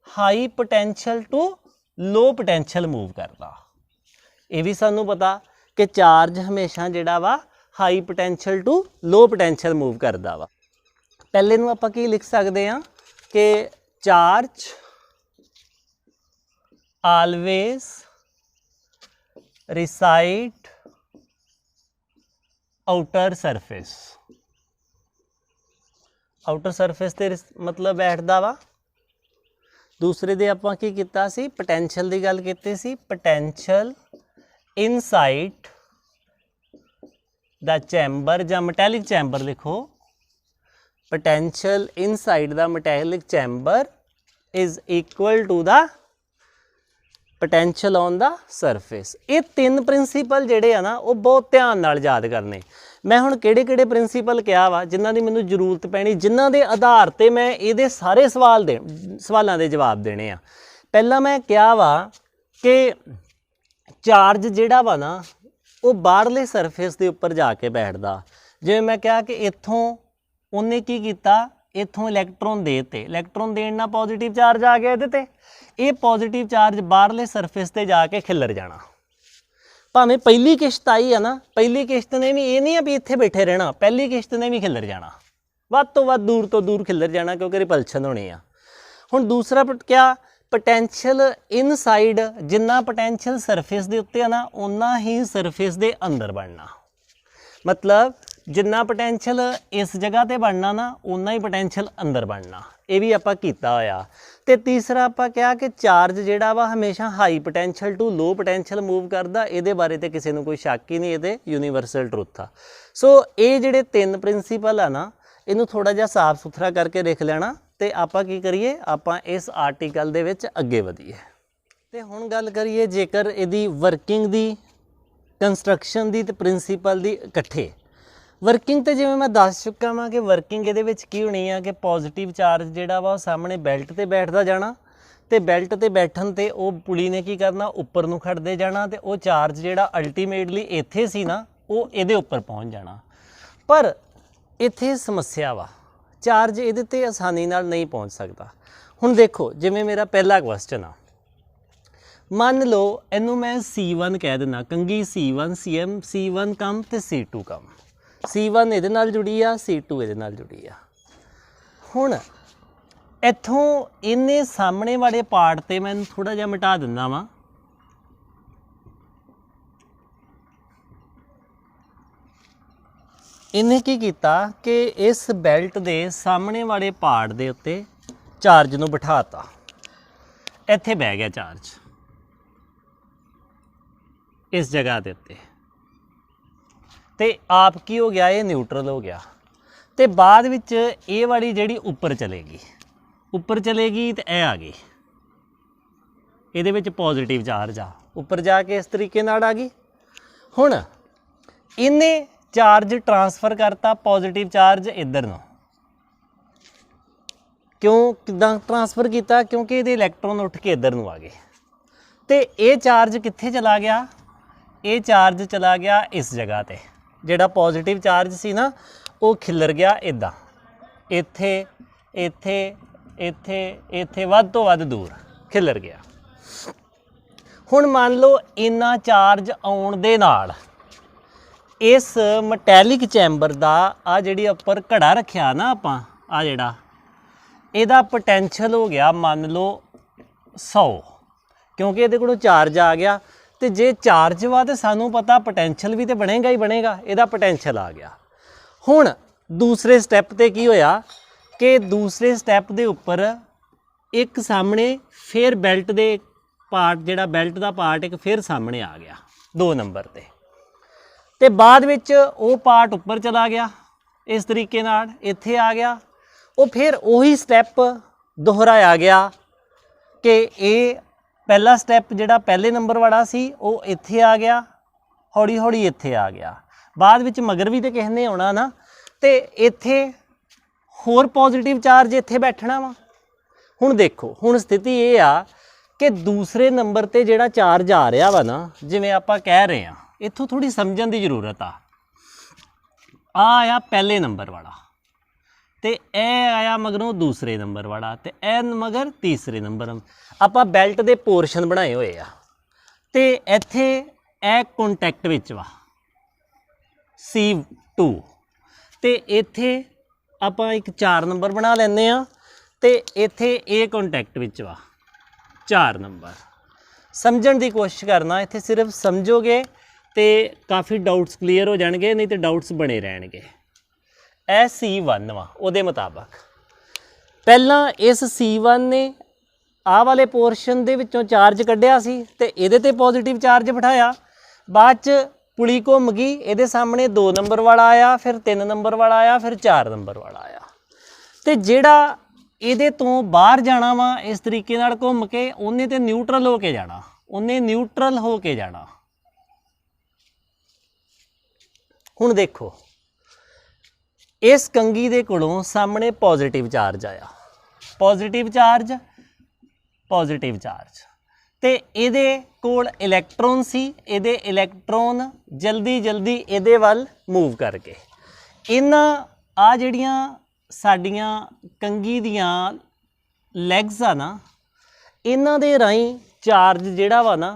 high potential to low potential move ਕਰਦਾ। ਇਹ ਵੀ ਸਾਨੂੰ ਪਤਾ ਕਿ ਚਾਰਜ ਹਮੇਸ਼ਾ ਜਿਹੜਾ ਵਾ high potential to low potential move ਕਰਦਾ ਵਾ। ਪਹਿਲੇ ਨੂੰ ਆਪਾਂ ਕੀ ਲਿਖ ਸਕਦੇ ਹਾਂ ਕਿ charge always reside outer surface. Outer surface ਤੇ ਮਤਲਬ ਬੈਠਦਾ ਵਾ। ਦੂਸਰੇ ਦੇ ਆਪਾਂ ਕੀ ਕੀਤਾ ਸੀ, ਪੋਟੈਂਸ਼ੀਅਲ ਦੀ ਗੱਲ ਕੀਤੀ ਸੀ। ਪੋਟੈਂਸ਼ੀਅਲ ਇਨਸਾਈਡ ਦਾ ਚੈਂਬਰ ਜਾਂ ਮੈਟੈਲਿਕ ਚੈਂਬਰ ਲਿਖੋ। potential inside the metallic chamber is equal to the potential on the surface। ਇਹ 3 ਪ੍ਰਿੰਸੀਪਲ ਜਿਹੜੇ ਆ ਨਾ, ਉਹ ਬਹੁਤ ਧਿਆਨ ਨਾਲ ਯਾਦ ਕਰਨੇ। ਮੈਂ ਹੁਣ ਕਿਹੜੇ ਪ੍ਰਿੰਸੀਪਲ ਕਿਹਾ ਵਾ ਜਿਨ੍ਹਾਂ ਦੀ ਮੈਨੂੰ ਜ਼ਰੂਰਤ ਪੈਣੀ, ਜਿਨ੍ਹਾਂ ਦੇ ਆਧਾਰ ਤੇ ਮੈਂ ਇਹਦੇ ਸਾਰੇ ਸਵਾਲਾਂ ਦੇ ਜਵਾਬ ਦੇਣੇ ਆ। ਪਹਿਲਾਂ ਮੈਂ ਕਿਹਾ ਵਾ ਕਿ ਚਾਰਜ ਜਿਹੜਾ ਵਾ ਨਾ, ਉਹ ਬਾਹਰਲੇ ਸਰਫੇਸ ਦੇ ਉੱਪਰ ਜਾ ਕੇ ਬੈਠਦਾ। ਜਿਵੇਂ ਮੈਂ ਕਿਹਾ ਕਿ ਇੱਥੋਂ ਉਹਨੇ ਕੀ ਕੀਤਾ, ਇੱਥੋਂ ਇਲੈਕਟ੍ਰੋਨ ਦੇ ਤੇ, ਇਲੈਕਟ੍ਰੋਨ ਦੇਣ ਨਾਲ ਪੋਜ਼ਿਟਿਵ ਚਾਰਜ ਆ ਗਿਆ ਇਹਦੇ ਤੇ। ਇਹ ਪੋਜ਼ਿਟਿਵ ਚਾਰਜ ਬਾਹਰਲੇ ਸਰਫੇਸ ਤੇ ਜਾ ਕੇ ਖਿੱਲਰ ਜਾਣਾ। ਭਾਵੇਂ ਪਹਿਲੀ ਕਿਸ਼ਤ ਆਈ ਆ ਨਾ, ਪਹਿਲੀ ਕਿਸ਼ਤ ਨੇ ਵੀ ਇਹ ਨਹੀਂ ਆ ਵੀ ਇੱਥੇ ਬੈਠੇ ਰਹਿਣਾ, ਪਹਿਲੀ ਕਿਸ਼ਤ ਨੇ ਵੀ ਖਿੱਲਰ ਜਾਣਾ, ਵੱਧ ਤੋਂ ਵੱਧ ਦੂਰ ਤੋਂ ਦੂਰ ਖਿੱਲਰ ਜਾਣਾ, ਕਿਉਂਕਿ ਰਿਪਲਸ਼ਨ ਹੋਣੀ ਆ। ਹੁਣ ਦੂਸਰਾ ਕਿਆ, ਪੋਟੈਂਸ਼ੀਅਲ ਇਨਸਾਈਡ, ਜਿੰਨਾ ਪੋਟੈਂਸ਼ੀਅਲ ਸਰਫੇਸ ਦੇ ਉੱਤੇ ਆ ਨਾ ਉਨਾ ਹੀ ਸਰਫੇਸ ਦੇ ਅੰਦਰ ਬਣਨਾ। मतलब जिन्ना पोटेंशियल इस जगह ते बनना ना उन्ना ही पोटेंशियल अंदर बनना। ये भी आपां कीता होया। ते तीसरा आपां कहा कि चार्ज जिहड़ा वा हमेशा high potential to low potential move करदा। इहदे बारे ते किसी नूं कोई शक ही नहीं, ये यूनीवर्सल ट्रुथ आ। सो ये जिहड़े 3 प्रिंसीपल आ ना इहनूं थोड़ा जिहा साफ सुथरा करके लिख लेना ते आपां की करिए, आपां इस आर्टिकल दे विच अगे वधीए। ते हुण गल करिए जेकर इहदी वर्किंग दी, कंस्ट्रक्शन दी ते प्रिंसीपल दी इकट्ठे। वर्किंग तो जिवें मैं दस चुका वा कि वर्किंग इहदे विच की होनी है कि पॉजिटिव चार्ज जिहड़ा वा सामने बेल्ट ते बैठदा जाना ते बेल्ट ते बैठन ते वो पुली ने की करना उपर नूं खड़दे जाना ते वो चार्ज जिहड़ा अल्टीमेटली इत्थे सी ना वो इहदे उपर पहुंच जाना। पर इत्थे समस्या वा, चार्ज इहदे ते आसानी नाल नहीं पहुंच सकता। हुण देखो जिवें मेरा पहला क्वेश्चन आ, मान लो इनू मैं C1 कह देना, कंगी C1 CM C1 कम तो C2 कम। C1 इहदे नाल जुड़ी आ, C2 इहदे नाल जुड़ी आ। हुण इत्थों इन्ने सामने वाले पार्ट ते मैं थोड़ा जिहा मिटा दिंदा वां। इन्हें की कीता कि इस बैल्ट दे सामने वाले पार्ट दे उत्ते चार्ज नूं बिठाता, इत्थे बह गया चार्ज इस जगह के उत्ते ते आप की हो गया, ये न्यूट्रल हो गया। तो बाद विच ये वाली जिहड़ी उपर चलेगी तो यह आ गई, ये विच पॉजिटिव चार्ज आ, उपर जाके इस तरीके नाल आ गई। हुण इन्हें चार्ज ट्रांसफर करता पॉजिटिव चार्ज इधर नूं, क्यों किदां ट्रांसफर किया, क्योंकि ये इलैक्ट्रॉन उठ के इधर नूं आ गए। तो ये चार्ज कित्थे चला गया, ये चार्ज चला गया इस जगह ते, जिहड़ा पॉजिटिव चार्ज सी ना वो खिलर गया इदां, इत्थे इत्थे इत्थे इत्थे वध तो वध दूर खिलर गया। हुण मान लो इन्ना चार्ज आउण दे नाल इस मैटैलिक चैंबर दा आ जिहड़ी उपर घड़ा रखिया ना आपां, आ जिहड़ा इहदा पोटैंशियल हो गया मान लो 100, क्योंकि इहदे कोलों चार्ज आ गया। तो जे चार्ज वा तो सानू पता पोटैंशियल भी तो बनेगा ही बनेगा, इहदा पोटैंशियल आ गया। हुण दूसरे स्टैप ते की होया कि दूसरे स्टैप दे उपर एक सामने फिर बेल्ट दे पार्ट, जिहड़ा बेल्ट दा पार्ट एक फिर सामने आ गया 2 नंबर ते। ते बाद विच वो पार्ट उपर चला गया इस तरीके नाल, इत्थे आ गया। वो फिर उही स्टैप दोहराया गया कि ये पहला स्टैप जिहड़ा पहले नंबर वाला सी वो इत्थे आ गया, हौली हौली इत्थे आ गया। बाद विच मगर भी तो किसी ने आउणा ना, तो इत्थे होर पॉजिटिव चार्ज इत्थे बैठना वा। हुण देखो हुण स्थिति ये आ कि दूसरे नंबर ते जिहड़ा चार्ज आ रहा वा ना, जिवें आपां कह रहे हैं, इत्थों थोड़ी समझण दी जरूरत आ आया पहले नंबर वाला, तो यह आया मगरों दूसरे नंबर वाला, तो यह मगर तीसरे नंबर। आपां बेल्ट दे पोर्शन बनाए हुए आ, तो इत्थे यह कॉन्टैक्ट विच वा C2, तो इत्थे आपां एक 4 नंबर बना लैंदे आ, तो इत्थे ये कॉन्टैक्ट विच वा 4 नंबर। समझण दी कोशिश करना, इत्थे सिर्फ समझोगे तो काफ़ी डाउट्स क्लीयर हो जाएंगे, नहीं तो डाउट्स बने रहणगे। ਇਹ C1 ਵਾ ਉਹਦੇ ਮੁਤਾਬਕ ਪਹਿਲਾਂ ਇਸ C1 ਨੇ ਆਹ ਵਾਲੇ ਪੋਰਸ਼ਨ ਦੇ ਵਿੱਚੋਂ ਚਾਰਜ ਕੱਢਿਆ ਸੀ ਤੇ ਇਹਦੇ ਤੇ ਪੋਜ਼ਿਟਿਵ ਚਾਰਜ ਬਿਠਾਇਆ। ਬਾਅਦ ਚ ਪੁਲੀ ਘੁੰਮ ਗਈ, ਇਹਦੇ ਸਾਹਮਣੇ 2 ਨੰਬਰ ਵਾਲਾ ਆਇਆ, ਫਿਰ 3 ਨੰਬਰ ਵਾਲਾ ਆਇਆ, ਫਿਰ 4 ਨੰਬਰ ਵਾਲਾ ਆਇਆ। ਤੇ ਜਿਹੜਾ ਇਹਦੇ ਤੋਂ ਬਾਹਰ ਜਾਣਾ ਵਾ ਇਸ ਤਰੀਕੇ ਨਾਲ ਘੁੰਮ ਕੇ, ਉਹਨੇ ਤੇ ਨਿਊਟਰਲ ਹੋ ਕੇ ਜਾਣਾ, ਉਹਨੇ ਨਿਊਟਰਲ ਹੋ ਕੇ ਜਾਣਾ। ਹੁਣ ਦੇਖੋ इस कंगी दे कोलों सामने पॉजिटिव चार्ज आया, पॉजिटिव चार्ज ते इहदे कोल इलैक्ट्रॉन सी, इहदे इलैक्ट्रॉन जल्दी जल्दी इहदे वल मूव करके इन्हां आ जिहड़ियां साडियां कंगी दियां लैग्स आ ना, इन्हां दे राहीं चार्ज जिहड़ा वा ना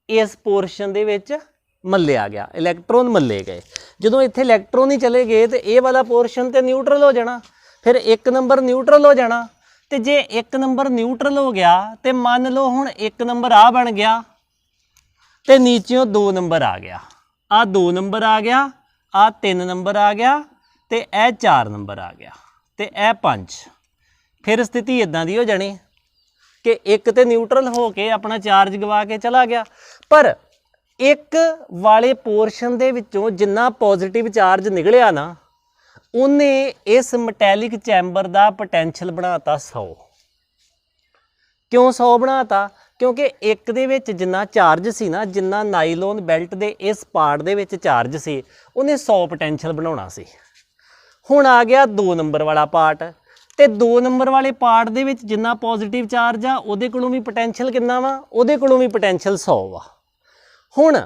इस पोर्शन दे विच मल्लिया गया, इलैक्ट्रॉन मल्ले गए। ਜਦੋਂ ਇੱਥੇ ਇਲੈਕਟ੍ਰੋਨ ਹੀ ਚਲੇ ਗਏ तो ये वाला पोर्शन तो न्यूट्रल हो जाना, फिर 1 नंबर न्यूट्रल हो जाना, तो जे 1 नंबर न्यूट्रल हो गया तो मान लो हुण 1 नंबर आ बन गया तो नीचों 2 नंबर आ गया, आ 2 नंबर आ गया, आ 3 नंबर आ गया तो यह 4 नंबर आ गया तो यह 5। फिर स्थिति इदां दी हो जानी कि एक तो न्यूट्रल हो के अपना चार्ज गवा के चला गया, पर एक वाले पोर्शन दे विचों जिन्ना पॉजिटिव चार्ज निकलिया ना उन्हें इस मैटैलिक चैंबर का पोटैंशियल बनाता 100। क्यों 100 बनाता? क्योंकि एक दे विच जिन्ना चार्ज सी ना, जिन्ना नाइलोन बैल्ट के इस पार्ट दे विच चार्ज सी उन्हें 100 पोटैंशियल बनाना सी। हुण आ गया 2 नंबर वाला पार्ट, तो 2 नंबर वाले पार्ट दे विच जिन्ना पॉजिटिव चार्ज आ उहदे कोलों भी पोटैंशियल कितना वा, उहदे कोलों भी पोटैंशियल 100 वा। हुण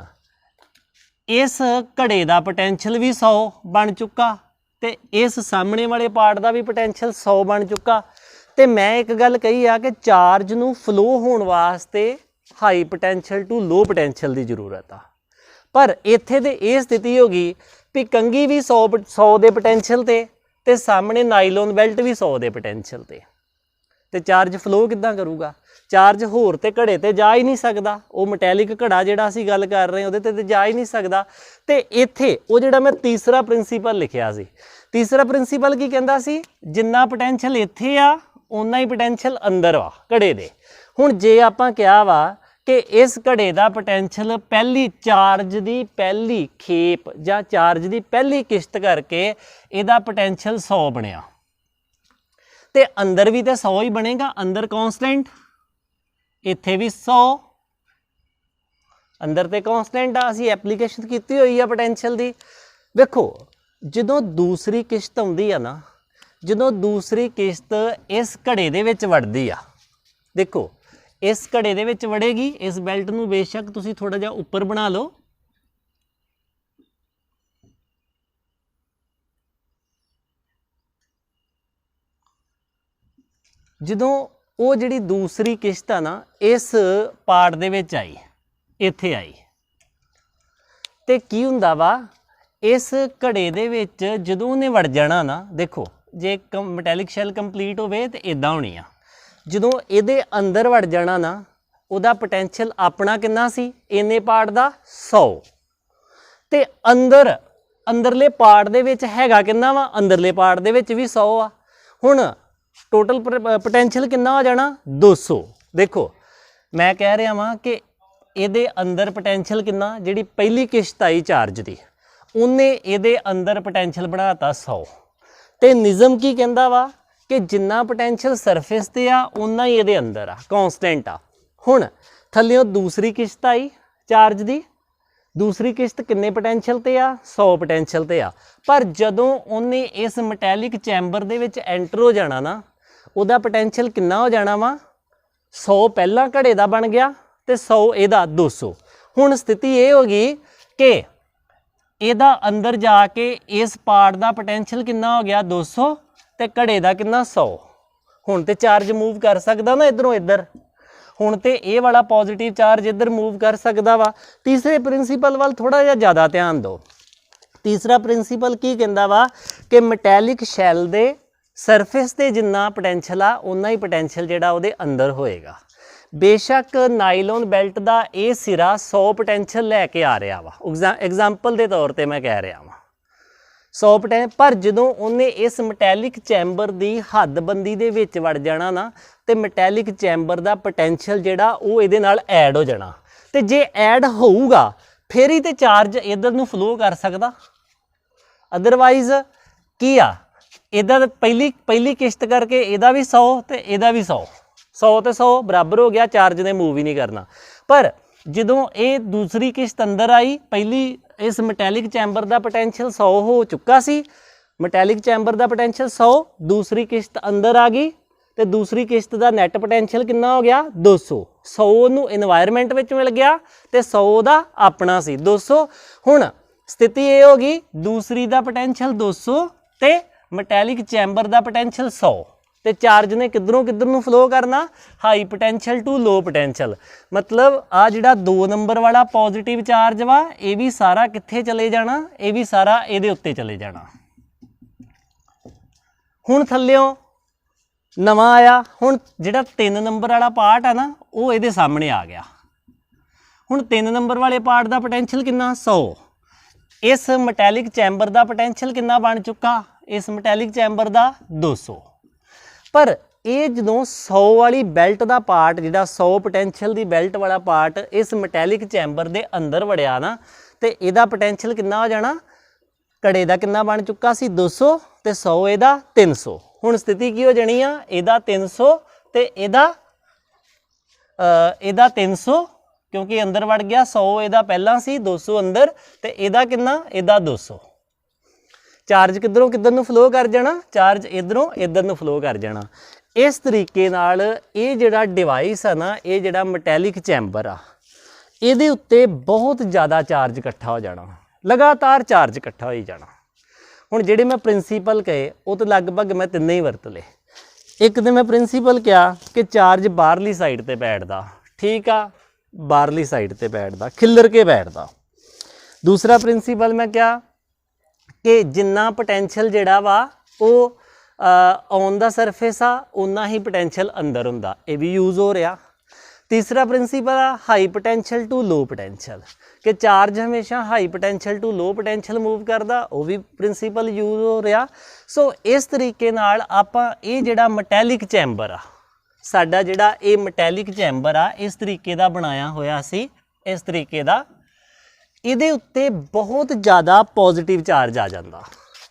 इस घड़े का पोटैंशियल भी 100 बन चुका तो इस सामने वाले पार्ट का भी पोटैंशियल 100 बन चुका। तो मैं एक गल कही आ कि चार्ज नूं फ्लो होने वास्ते high potential to low potential की जरूरत आ, पर इत्थे ते ये स्थिति हो गई भी कंघी भी 100 के पोटैंशियल ते सामने नाइलोन बैल्ट भी 100 के पोटैंशियल ते चार्ज फ्लो किद्दां करूगा? चार्ज होर ते घड़े ते जा ही नहीं सकता, वो मैटैलिक घड़ा जिहड़ा असीं गल कर रहे हैं उहदे ते जा ही नहीं सकता। तो इत्थे वो जिहड़ा मैं तीसरा प्रिंसीपल लिखिया सी, तीसरा प्रिंसीपल की कहंदा सी जिन्ना पोटैंशियल इत्थे आ उन्ना ही पोटैंशियल अंदर वा घड़े दे। हुण जे आपां कहा वा कि इस घड़े का पोटैंशियल पहली चार्ज की पहली खेप जां चार्ज की पहली किश्त करके इहदा पोटैंशियल 100 बनिया, तो अंदर भी तो 100 ही बनेगा, अंदर कॉन्सटेंट इत्थे भी 100, अंदर तो कॉन्सटेंट आ, असीं एप्लीकेशन की हुई है पोटैंशियल की। वेखो जदों दूसरी किश्त आउंदी आ ना, जदों दूसरी किश्त इस घड़े दे विच वड़दी आ, देखो इस घड़े दे विच वड़ेगी, इस बैल्ट नूं बेशक तुसीं थोड़ा जिहा उपर बना लो, जदों वो जिहड़ी दूसरी किश्त आ ना इस पार्ट दे विच आई, इत्थे आई, तो की हुंदा वा इस घड़े दे विच जदों उहने वड़ जाना ना, देखो जे मैटैलिक शैल कंप्लीट होवे तो इदां होनी आ, जदों इहदे अंदर वड़ जाना ना उहदा पोटैंशियल अपना कितना सी इन्ने पार्ट दा 100, ते अंदर अंदरले पार्ट दे विच हैगा कितना वा, अंदरले पार्ट दे विच भी 100 आ। हुण टोटल पोटैंशियल कितना हो जाना 200। देखो मैं कह रहा वां कि इहदे अंदर पोटैंशियल कितना, जिहड़ी पहली किश्त आई चार्ज की उन्हें इहदे अंदर पोटैंशियल बनाता 100, तो निज़म की कहंदा वा कि जिन्ना पोटैंशियल सरफेस ते आ उन्ना ही इहदे अंदर आ, कॉन्सटेंट आ। हुण थल्लियों दूसरी किश्त आई चार्ज की, दूसरी किश्त किन्ने पोटैंशियल ते आ 100 पोटैंशियल ते आ, पर जदों उन्हें इस मैटैलिक चैंबर दे विच एंटर हो जाना ना उहदा पोटैंशियल कितना हो जाना वा 100 पहला घड़े दा बन गया तो 100 इहदा 200। हुण स्थिति ये हो गई कि इहदा अंदर जाके इस पार्ट का पोटैंशियल कितना हो गया 200 तो घड़े का कितना 100। हुण तो चार्ज मूव कर सकदा ना इधरों इधर, हुण तो ये वाला पॉजिटिव चार्ज इधर मूव कर सकता वा। तीसरे प्रिंसीपल वाल थोड़ा जिहा ज़्यादा ध्यान दो। तीसरा प्रिंसीपल की कहंदा वा कि मैटैलिक शैल दे सरफेस ते जिन्ना पोटैंशियल आ उन्ना ही पोटैंशियल जिहड़ा उहदे अंदर होएगा। बेशक नाइलोन बैल्ट का ये सिरा 100 पोटैंशियल लैके आ रहा वा, एग्जाम्पल के तौर पर मैं कह रहा वा 100 पोटैंशियल, पर जदों उन्हें इस मैटैलिक चैंबर की हदबंदी दे विच वड़ जाना ना तो मैटैलिक चैंबर का पोटैंशियल जिहड़ा वो इहदे नाल ऐड हो जाना, तो जे ऐड होऊगा फिर ही तो चार्ज इधर नूं फ्लो कर सकदा, अदरवाइज की आ इधर पहली किश्त करके इहदा भी 100 तो इहदा भी 100 तो 100 बराबर हो गया, चार्ज ने मूव ही नहीं करना। पर जदों ये दूसरी किश्त अंदर आई, पहली इस मैटैलिक चैंबर का पोटैंशियल 100 हो चुका सी, मैटैलिक चैंबर का पोटैंशियल 100, दूसरी किश्त अंदर आ गई तो दूसरी किश्त का नैट पोटैंशियल कितना हो गया 200। 100 नूं एनवायरमेंट विच मिल गया तो 100 का अपना सी 200। हुण स्थिति ये हो गई दूसरी का पोटैंशियल 200 तो मैटैलिक चैंबर का पोटैंशियल 100, तो चार्ज ने किधरों किधर नूं फ्लो करना high potential to low potential. मतलब आ जिहड़ा 2 नंबर वाला पॉजिटिव चार्ज वा ये भी सारा कित्थे चले जाना, ये भी सारा इहदे उत्ते चले जाना। हुण थल्लियों नवा आया हुण जिहड़ा 3 नंबर वाला पार्ट है ना वो इहदे सामने आ गया। हुण 3 नंबर वाले पार्ट का पोटेंशियल कितना 100। इस मैटैलिक चैंबर का पोटेंशियल कितना बन चुका इस मैटैलिक चैंबर का 200। पर ये जो 100 वाली बैल्ट का पार्ट जिहड़ा 100 पोटेंशियल की बैल्ट वाला पार्ट इस मैटैलिक चैंबर के अंदर वड़िया ना तो यदा पोटेंशियल कितना हो जाना घड़े का कितना बन चुका सी 200 तो 100 यदा 300। हुण स्थिति की हो जानी आ यदा 300 तो यदा 300 क्योंकि अंदर वड़ गया 100 यदा पहला सी 200 अंदर तो यदा कितना यदा 200। चार्ज किधरों किधर नूं फ्लो कर जाना चार्ज इधरों इधर नूं फ्लो कर जाना। इस तरीके नाल ये जिहड़ा डिवाइस है ना ये जिहड़ा मैटैलिक चैंबर आ इहदे उत्ते बहुत ज़्यादा चार्ज इकट्ठा हो जाना लगातार चार्ज इकट्ठा हो जाना। हुण जिहड़े मैं प्रिंसीपल कहे वो तो लगभग मैं तिन्ने ही वरत ले। एक तो मैं प्रिंसीपल क्या कि चार्ज बाहरली साइड ते बैठदा ठीक आ बाहरली साइड ते बैठदा खिलर के बैठदा। दूसरा प्रिंसीपल मैं क्या कि जिन्ना पोटेंशियल जिहड़ा वा वो ऑन द सरफेस आ उन्ना ही पोटेंशियल अंदर हुंदा ये भी यूज़ हो रहा। तीसरा प्रिंसीपल आ high potential to low potential कि चार्ज हमेशा high potential to low potential move करदा वो भी प्रिंसीपल यूज़ हो रहा। सो इस तरीके नाल आपां ये जिहड़ा मैटैलिक चैंबर आ साडा जिहड़ा ये मैटैलिक चैंबर आ इस तरीके दा बनाया होया सी इस तरीके दा इहदे उत्ते बहुत ज़्यादा पॉजिटिव चार्ज आ जाता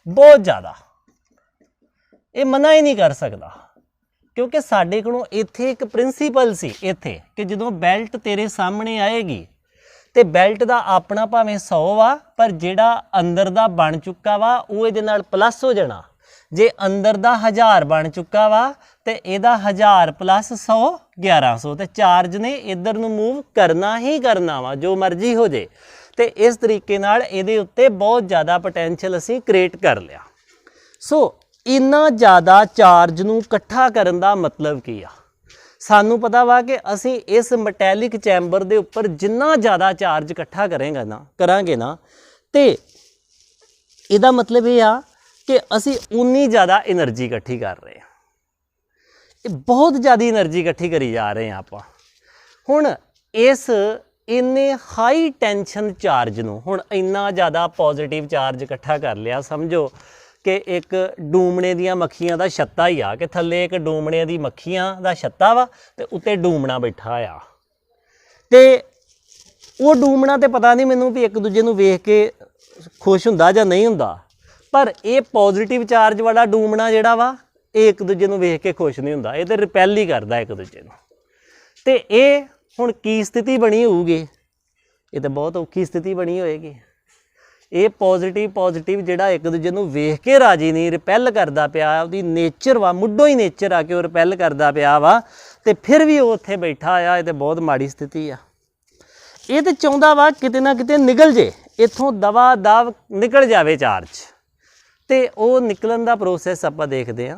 बहुत ज़्यादा ये मना ही नहीं कर सकता क्योंकि साडे कोलों इत्थे एक प्रिंसीपल सी इत्थे कि जदों बैल्ट तेरे सामने आएगी तो बैल्ट का अपना भावें 100 वा पर जिहड़ा अंदर दा बन चुका वा वो इहदे नाल प्लस हो जाना। जे अंदर दा 1000 बन चुका वा तो इहदा 1000 प्लस 100 1100 तो चार्ज ने इधर नूं मूव करना ही करना वा जो मर्जी हो जाए। तो इस तरीके नाल इहदे उत्ते बहुत ज़्यादा पोटेंशियल असीं क्रिएट कर लिया। सो इन्ना ज़्यादा चार्ज नूं इकट्ठा करन दा मतलब की आ सानू पता वा कि असीं इस मैटैलिक चैंबर दे उपर जिन्ना ज़्यादा चार्ज इकट्ठा करांगे ना तो इहदा मतलब ये आ कि असीं उन्नी ज़्यादा एनर्जी इकट्ठी कर रहे हैं बहुत ज़्यादा एनर्जी इकट्ठी करी जा रहे हैं आपां। हुण इस इन्ने हाई टेंशन चार्ज नूं हुण इन्ना ज़्यादा पॉजिटिव चार्ज इकट्ठा कर लिया समझो कि एक डूमने दियां मक्खियां दा छत्ता ही आ कि थल्ले एक डूमने दी मक्खियां दा छत्ता वा ते उत्ते डूमना बैठा आ ते वो डूमना ते पता नहीं मैनूं भी एक दूजे नूं वेख के खुश हुंदा जां नहीं हुंदा पर ये पॉजिटिव चार्ज वाला डूमना जिहड़ा वा ये एक दूजे नूं वेख के खुश नहीं हुंदा ये ते रिपैल ही करदा एक दूजे नूं। ते ये हुण की स्थिति बनी होऊगी ये तो बहुत औखी स्थिति बनी होएगी। ये पॉजिटिव जिहड़ा एक दूजे नूं वेख के राजी नहीं रिपैल करदा पिया उहदी नेचर वा मुੱਢੋਂ ही नेचर आ के वो रिपैल करदा पिया वा ते फिर भी वो उत्थे बैठा आ ये तो बहुत माड़ी स्थिति आ। ये तो चाहुंदा वा किते ना किते निकल जे इत्थों दवा दव निकल जावे चार्ज ते वो निकलन दा प्रोसैस आपां देखदे आ।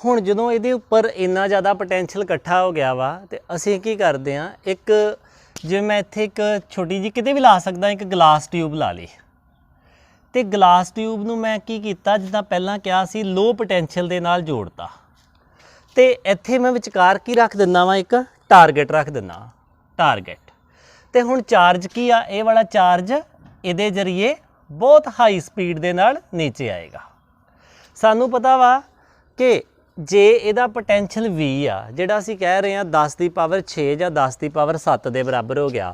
हुण जदों इहदे उपर इन्ना ज़्यादा पोटेंशियल इकट्ठा हो गया वा ते असीं की करदे आ एक जिवें मैं इत्थे एक छोटी जी किते भी ला सकदा एक गलास ट्यूब ला ली तो गलास ट्यूब नूं मैं की कीता जिद्दां पहलां कहा सी लो पोटेंशियल दे नाल जोड़ता तो इत्थे मैं विचकार की रख दिंदा वां एक टारगेट रख दिंदा टारगेट तो हुण चार्ज की आ ये वाला चार्ज इहदे जरिए बहुत हाई स्पीड दे नाल नीचे आएगा। सानू पता वा कि जे इहदा पोटेंशियल V आ जिहड़ा असीं कह रहे हैं 10 की पावर 6 या 10 की पावर 7 के बराबर हो गया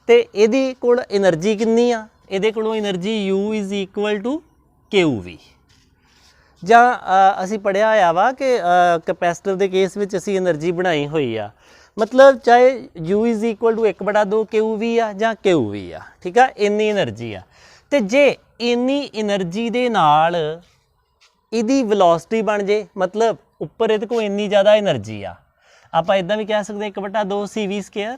तो इहदी कोल एनर्जी कितनी आ इहदे कोलों energy U is equal to QV जां असीं पढ़िया होया वा कि कैपेसिटर के केस में असीं एनर्जी बनाई हुई आ मतलब चाहे U is equal to 1/2 QV आ जां QV आ ठीक है इन्नी एनर्जी आ तो जे इन्नी एनर्जी दे नाल इहदी वेलोसिटी बन जे मतलब उपर इहदे कोल इन्नी ज़्यादा एनर्जी आ आपां इदां भी कह सकते 1/2 CV²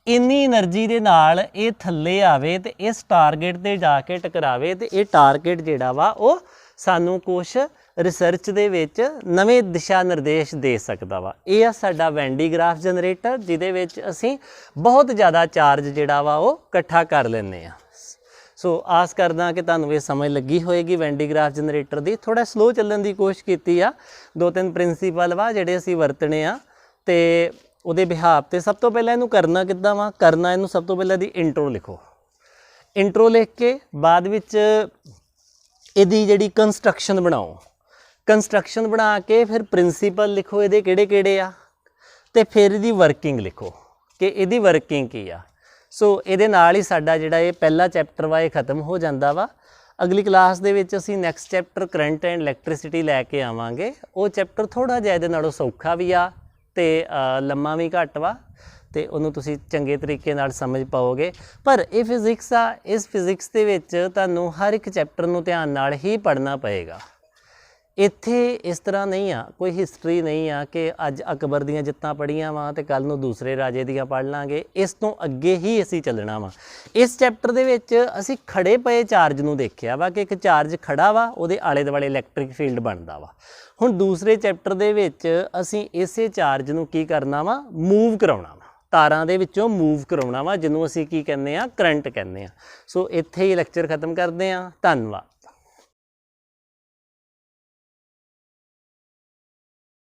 इन्नी एनर्जी दे नाल ये थल्ले आवे ते इस टारगेट ते जाके टकरावे ते ये टारगेट जिहड़ा वा वो सानू कुछ रिसर्च दे विच नवें दिशा निर्देश दे सकदा वा। ये आ साडा वैन डी ग्राफ जनरेटर जिहदे विच असीं बहुत ज़्यादा चार्ज जिहड़ा वा वो इकट्ठा कर लैंदे आ। सो आस करदा कि तुहानूं ये समझ लगी होएगी वैन डी ग्राफ जनरेटर दी। थोड़ा स्लो ਚੱਲਣ ਦੀ कोशिश ਕੀਤੀ ਆ, 2-3 प्रिंसीपल वा ਜਿਹੜੇ ਅਸੀਂ ਵਰਤਣੇ ਆ ਤੇ ਉਹਦੇ ਬਿਹਾਵ ਤੇ। ਸਭ ਤੋਂ ਪਹਿਲਾਂ ਇਹਨੂੰ ਕਰਨਾ ਕਿੱਦਾਂ ਵਾ? ਕਰਨਾ ਇਹਨੂੰ ਸਭ ਤੋਂ ਪਹਿਲਾਂ ਦੀ ਇੰਟਰੋ ਲਿਖੋ। ਇੰਟਰੋ ਲਿਖ ਕੇ ਬਾਅਦ ਵਿੱਚ ਇਹਦੀ ਜਿਹੜੀ ਕੰਸਟਰਕਸ਼ਨ ਬਣਾਓ। ਕੰਸਟਰਕਸ਼ਨ ਬਣਾ ਕੇ ਫਿਰ ਪ੍ਰਿੰਸੀਪਲ ਲਿਖੋ ਇਹਦੇ ਕਿਹੜੇ ਕਿਹੜੇ ਆ, ਤੇ ਫਿਰ ਇਹਦੀ ਵਰਕਿੰਗ ਲਿਖੋ ਕਿ ਇਹਦੀ ਵਰਕਿੰਗ ਕੀ ਆ। ਸੋ ਇਹਦੇ ਨਾਲ ਹੀ ਸਾਡਾ ਜਿਹੜਾ ਇਹ ਪਹਿਲਾ ਚੈਪਟਰ ਵਾ ਇਹ ਖਤਮ ਹੋ ਜਾਂਦਾ ਵਾ। ਅਗਲੀ ਕਲਾਸ ਦੇ ਵਿੱਚ ਅਸੀਂ next chapter current and electricity ਲੈ ਕੇ ਆਵਾਂਗੇ। ਉਹ ਚੈਪਟਰ ਥੋੜ੍ਹਾ ਜਿਹਾ ਇਹਦੇ ਨਾਲੋਂ ਸੌਖਾ ਵੀ ਆ ਤੇ ਲੰਮਾ ਵੀ ਘੱਟ ਵਾ, ਤੇ ਉਹਨੂੰ ਤੁਸੀਂ ਚੰਗੇ ਤਰੀਕੇ ਨਾਲ ਸਮਝ ਪਾਓਗੇ। ਪਰ ਇਹ ਫਿਜ਼ਿਕਸ ਆ, ਇਸ ਫਿਜ਼ਿਕਸ ਦੇ ਵਿੱਚ ਤੁਹਾਨੂੰ ਹਰ ਇੱਕ ਚੈਪਟਰ ਨੂੰ ਧਿਆਨ ਨਾਲ ਹੀ ਪੜ੍ਹਨਾ ਪਏਗਾ। ਇੱਥੇ ਇਸ ਤਰ੍ਹਾਂ ਨਹੀਂ ਆ, ਕੋਈ ਹਿਸਟਰੀ ਨਹੀਂ ਆ ਕਿ ਅੱਜ ਅਕਬਰ ਦੀਆਂ ਜਿੱਤਾਂ ਪੜ੍ਹੀਆਂ ਵਾ ਤੇ ਕੱਲ੍ਹ ਨੂੰ ਦੂਸਰੇ ਰਾਜੇ ਦੀਆਂ ਪੜ੍ਹ ਲਾਂਗੇ। ਇਸ ਤੋਂ ਅੱਗੇ ਹੀ ਅਸੀਂ ਚੱਲਣਾ ਵਾ। ਇਸ ਚੈਪਟਰ ਦੇ ਵਿੱਚ ਅਸੀਂ ਖੜੇ ਪਏ ਚਾਰਜ ਨੂੰ ਦੇਖਿਆ ਵਾ ਕਿ ਇੱਕ ਚਾਰਜ ਖੜਾ ਵਾ, ਉਹਦੇ ਆਲੇ ਦੁਆਲੇ ਇਲੈਕਟ੍ਰਿਕ ਫੀਲਡ ਬਣਦਾ ਵਾ। ਹੁਣ ਦੂਸਰੇ ਚੈਪਟਰ ਦੇ ਵਿੱਚ ਅਸੀਂ ਇਸੇ ਚਾਰਜ ਨੂੰ ਕੀ ਕਰਨਾ ਵਾ? ਮੂਵ ਕਰਾਉਣਾ ਵਾ, ਤਾਰਾਂ ਦੇ ਵਿੱਚੋਂ ਮੂਵ ਕਰਾਉਣਾ ਵਾ, ਜਿਹਨੂੰ ਅਸੀਂ ਕੀ ਕਹਿੰਦੇ ਆ? ਕਰੰਟ ਕਹਿੰਦੇ ਆ। ਸੋ ਇੱਥੇ ਹੀ ਲੈਕਚਰ ਖਤਮ ਕਰਦੇ ਹਾਂ। ਧੰਨਵਾਦ।